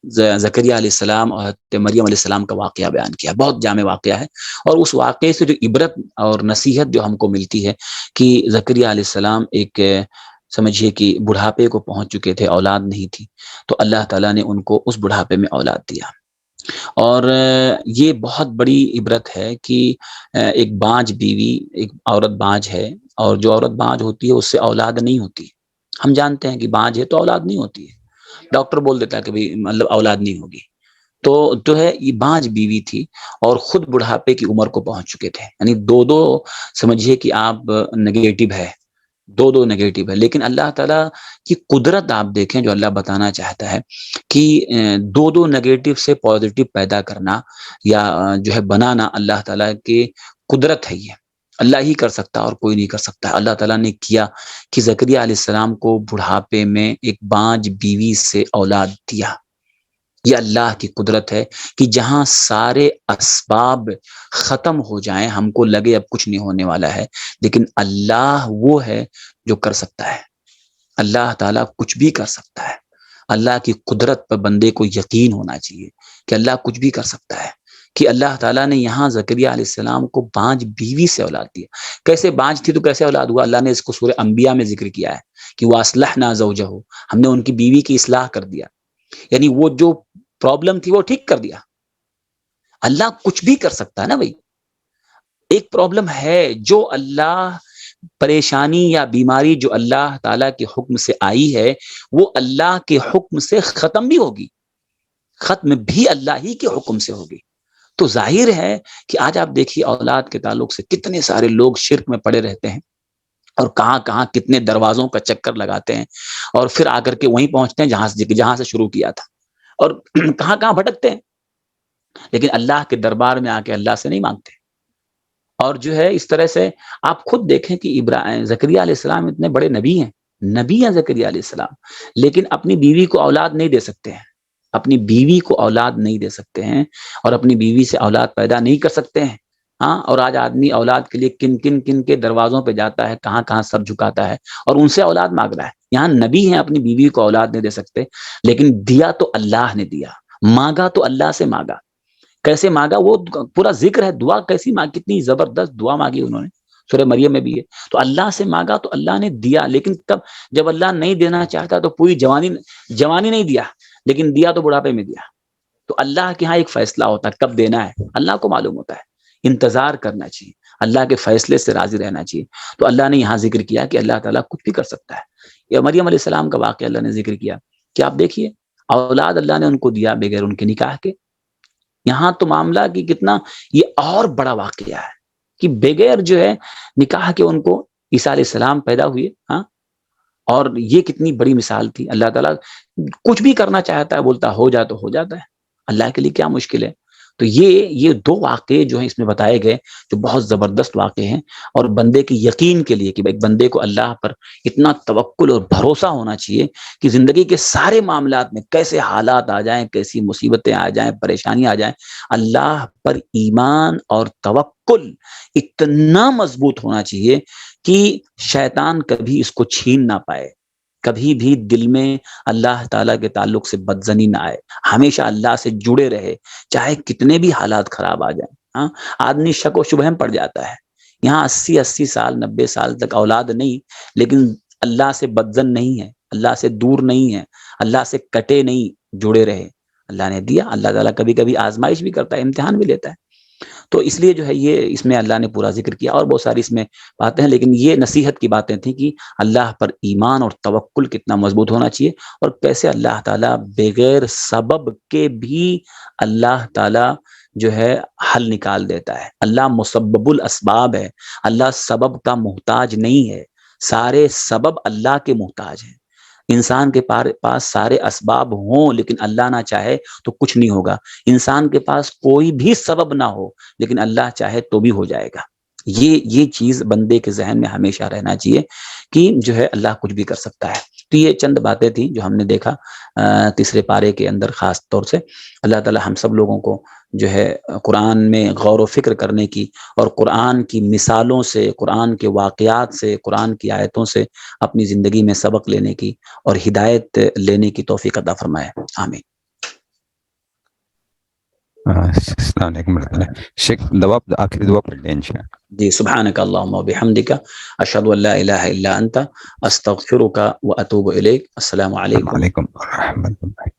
زکریا علیہ السلام اور مریم علیہ السلام کا واقعہ بیان کیا. بہت جامع واقعہ ہے اور اس واقعے سے جو عبرت اور نصیحت جو ہم کو ملتی ہے کہ زکریا علیہ السلام ایک سمجھیے کہ بڑھاپے کو پہنچ چکے تھے، اولاد نہیں تھی، تو اللہ تعالیٰ نے ان کو اس بڑھاپے میں اولاد دیا. اور یہ بہت بڑی عبرت ہے کہ ایک بانجھ بیوی، ایک عورت بانجھ ہے اور جو عورت بانجھ ہوتی ہے اس سے اولاد نہیں ہوتی. ہم جانتے ہیں کہ بانجھ ہے تو اولاد نہیں ہوتی ہے، ڈاکٹر بول دیتا ہے کہ مطلب اولاد نہیں ہوگی. تو جو ہے یہ بانجھ بیوی تھی اور خود بڑھاپے کی عمر کو پہنچ چکے تھے. یعنی 2 سمجھیے کہ آپ نگیٹو ہے، 2 نگیٹو ہے. لیکن اللہ تعالیٰ کی قدرت آپ دیکھیں جو اللہ بتانا چاہتا ہے کہ 2 نگیٹو سے پازیٹو پیدا کرنا یا جو ہے بنانا اللہ تعالیٰ کی قدرت ہے. یہ اللہ ہی کر سکتا اور کوئی نہیں کر سکتا. اللہ تعالیٰ نے کیا کہ زکریا علیہ السلام کو بڑھاپے میں ایک بانجھ بیوی سے اولاد دیا. یہ اللہ کی قدرت ہے کہ جہاں سارے اسباب ختم ہو جائیں، ہم کو لگے اب کچھ نہیں ہونے والا ہے، لیکن اللہ وہ ہے جو کر سکتا ہے. اللہ تعالیٰ کچھ بھی کر سکتا ہے. اللہ کی قدرت پر بندے کو یقین ہونا چاہیے کہ اللہ کچھ بھی کر سکتا ہے. کہ اللہ تعالیٰ نے یہاں زکریا علیہ السلام کو بانجھ بیوی سے اولاد دیا. کیسے بانجھ تھی تو کیسے اولاد ہوا؟ اللہ نے اس کو سورہ انبیاء میں ذکر کیا ہے کہ وَأَصْلَحْنَا زَوْجَهُ، ہم نے ان کی بیوی کی اصلاح کر دیا. یعنی وہ جو پرابلم تھی وہ ٹھیک کر دیا. اللہ کچھ بھی کر سکتا ہے نا بھائی. ایک پرابلم ہے جو اللہ پریشانی یا بیماری جو اللہ تعالیٰ کے حکم سے آئی ہے وہ اللہ کے حکم سے ختم بھی ہوگی، ختم بھی اللہ ہی کے حکم سے ہوگی۔ تو ظاہر ہے کہ آج آپ دیکھیے اولاد کے تعلق سے کتنے سارے لوگ شرک میں پڑے رہتے ہیں اور کہاں کہاں کتنے دروازوں کا چکر لگاتے ہیں اور پھر آ کر کے وہیں پہنچتے ہیں جہاں سے شروع کیا تھا، اور کہاں کہاں بھٹکتے ہیں، لیکن اللہ کے دربار میں آ کے اللہ سے نہیں مانگتے۔ اور جو ہے اس طرح سے آپ خود دیکھیں کہ زکریا علیہ السلام اتنے بڑے نبی ہیں زکریا علیہ السلام، لیکن اپنی بیوی کو اولاد نہیں دے سکتے ہیں، اپنی بیوی کو اولاد نہیں دے سکتے ہیں اور اپنی بیوی سے اولاد پیدا نہیں کر سکتے ہیں۔ ہاں، اور آج آدمی اولاد کے لیے کن کے دروازوں پہ جاتا ہے، کہاں کہاں سب جھکاتا ہے اور ان سے اولاد مانگ رہا ہے۔ یہاں نبی ہیں اپنی بیوی کو اولاد نہیں دے سکتے، لیکن دیا تو اللہ نے دیا، مانگا تو اللہ سے مانگا۔ کیسے مانگا وہ پورا ذکر ہے، دعا کیسی مانگی، کتنی زبردست دعا مانگی انہوں نے، سورہ مریم میں بھی ہے۔ تو اللہ سے مانگا تو اللہ نے دیا، لیکن کب؟ جب اللہ نہیں دینا چاہتا تو پوری جوانی نہیں دیا، لیکن دیا تو بڑھاپے میں دیا۔ تو اللہ کے ہاں ایک فیصلہ ہوتا ہے کب دینا ہے، اللہ کو معلوم ہوتا ہے، انتظار کرنا چاہیے، اللہ کے فیصلے سے راضی رہنا چاہیے۔ تو اللہ نے یہاں ذکر کیا کہ اللہ تعالیٰ کچھ بھی کر سکتا ہے۔ یا مریم علیہ السلام کا واقعہ اللہ نے ذکر کیا کہ آپ دیکھیے اولاد اللہ نے ان کو دیا بغیر ان کے نکاح کے۔ یہاں تو معاملہ کہ کتنا یہ اور بڑا واقعہ ہے کہ بغیر جو ہے نکاح کے ان کو عیسیٰ علیہ السلام پیدا ہوئے۔ ہاں، اور یہ کتنی بڑی مثال تھی۔ اللہ تعالیٰ کچھ بھی کرنا چاہتا ہے، بولتا ہو جا تو ہو جاتا ہے، اللہ کے لیے کیا مشکل ہے۔ تو یہ دو واقعے جو ہیں اس میں بتائے گئے جو بہت زبردست واقعے ہیں، اور بندے کی یقین کے لیے کہ ایک بندے کو اللہ پر اتنا توکل اور بھروسہ ہونا چاہیے کہ زندگی کے سارے معاملات میں کیسے حالات آ جائیں، کیسی مصیبتیں آ جائیں، پریشانیاں آ جائیں، اللہ پر ایمان اور توکل اتنا مضبوط ہونا چاہیے کہ شیطان کبھی اس کو چھین نہ پائے، کبھی بھی دل میں اللہ تعالیٰ کے تعلق سے بدزنی نہ آئے، ہمیشہ اللہ سے جڑے رہے، چاہے کتنے بھی حالات خراب آ جائیں۔ ہاں، آدمی شک و شبہ میں پڑ جاتا ہے، یہاں 80 سال 90 سال تک اولاد نہیں، لیکن اللہ سے بدزن نہیں ہے، اللہ سے دور نہیں ہے، اللہ سے کٹے نہیں، جڑے رہے۔ اللہ نے دیا، اللہ تعالیٰ کبھی کبھی آزمائش بھی کرتا ہے، امتحان بھی لیتا ہے۔ تو اس لیے جو ہے یہ اس میں اللہ نے پورا ذکر کیا، اور بہت ساری اس میں باتیں ہیں، لیکن یہ نصیحت کی باتیں تھیں کہ اللہ پر ایمان اور توکل کتنا مضبوط ہونا چاہیے، اور کیسے اللہ تعالیٰ بغیر سبب کے بھی اللہ تعالیٰ جو ہے حل نکال دیتا ہے۔ اللہ مسبب الاسباب ہے، اللہ سبب کا محتاج نہیں ہے، سارے سبب اللہ کے محتاج ہیں۔ انسان کے پاس سارے اسباب ہوں لیکن اللہ نہ چاہے تو کچھ نہیں ہوگا، انسان کے پاس کوئی بھی سبب نہ ہو لیکن اللہ چاہے تو بھی ہو جائے گا۔ یہ چیز بندے کے ذہن میں ہمیشہ رہنا چاہیے کہ جو ہے اللہ کچھ بھی کر سکتا ہے۔ تو یہ چند باتیں تھیں جو ہم نے دیکھا تیسرے پارے کے اندر خاص طور سے۔ اللہ تعالی ہم سب لوگوں کو جو ہے قرآن میں غور و فکر کرنے کی اور قرآن کی مثالوں سے، قرآن کے واقعات سے، قرآن کی آیتوں سے اپنی زندگی میں سبق لینے کی اور ہدایت لینے کی توفیق عطا فرمائے، آمین۔ السلام علیکم ورحمۃ اللہ۔ شیخ آخری دعا پڑھ لیں انشاءاللہ۔ جی، سبحانک اللہم و بحمدک، اشہد ان لا الہ الا انت، استغفرک و اتوب الیک۔ السلام علیکم وعلیکم ورحمۃ اللہ۔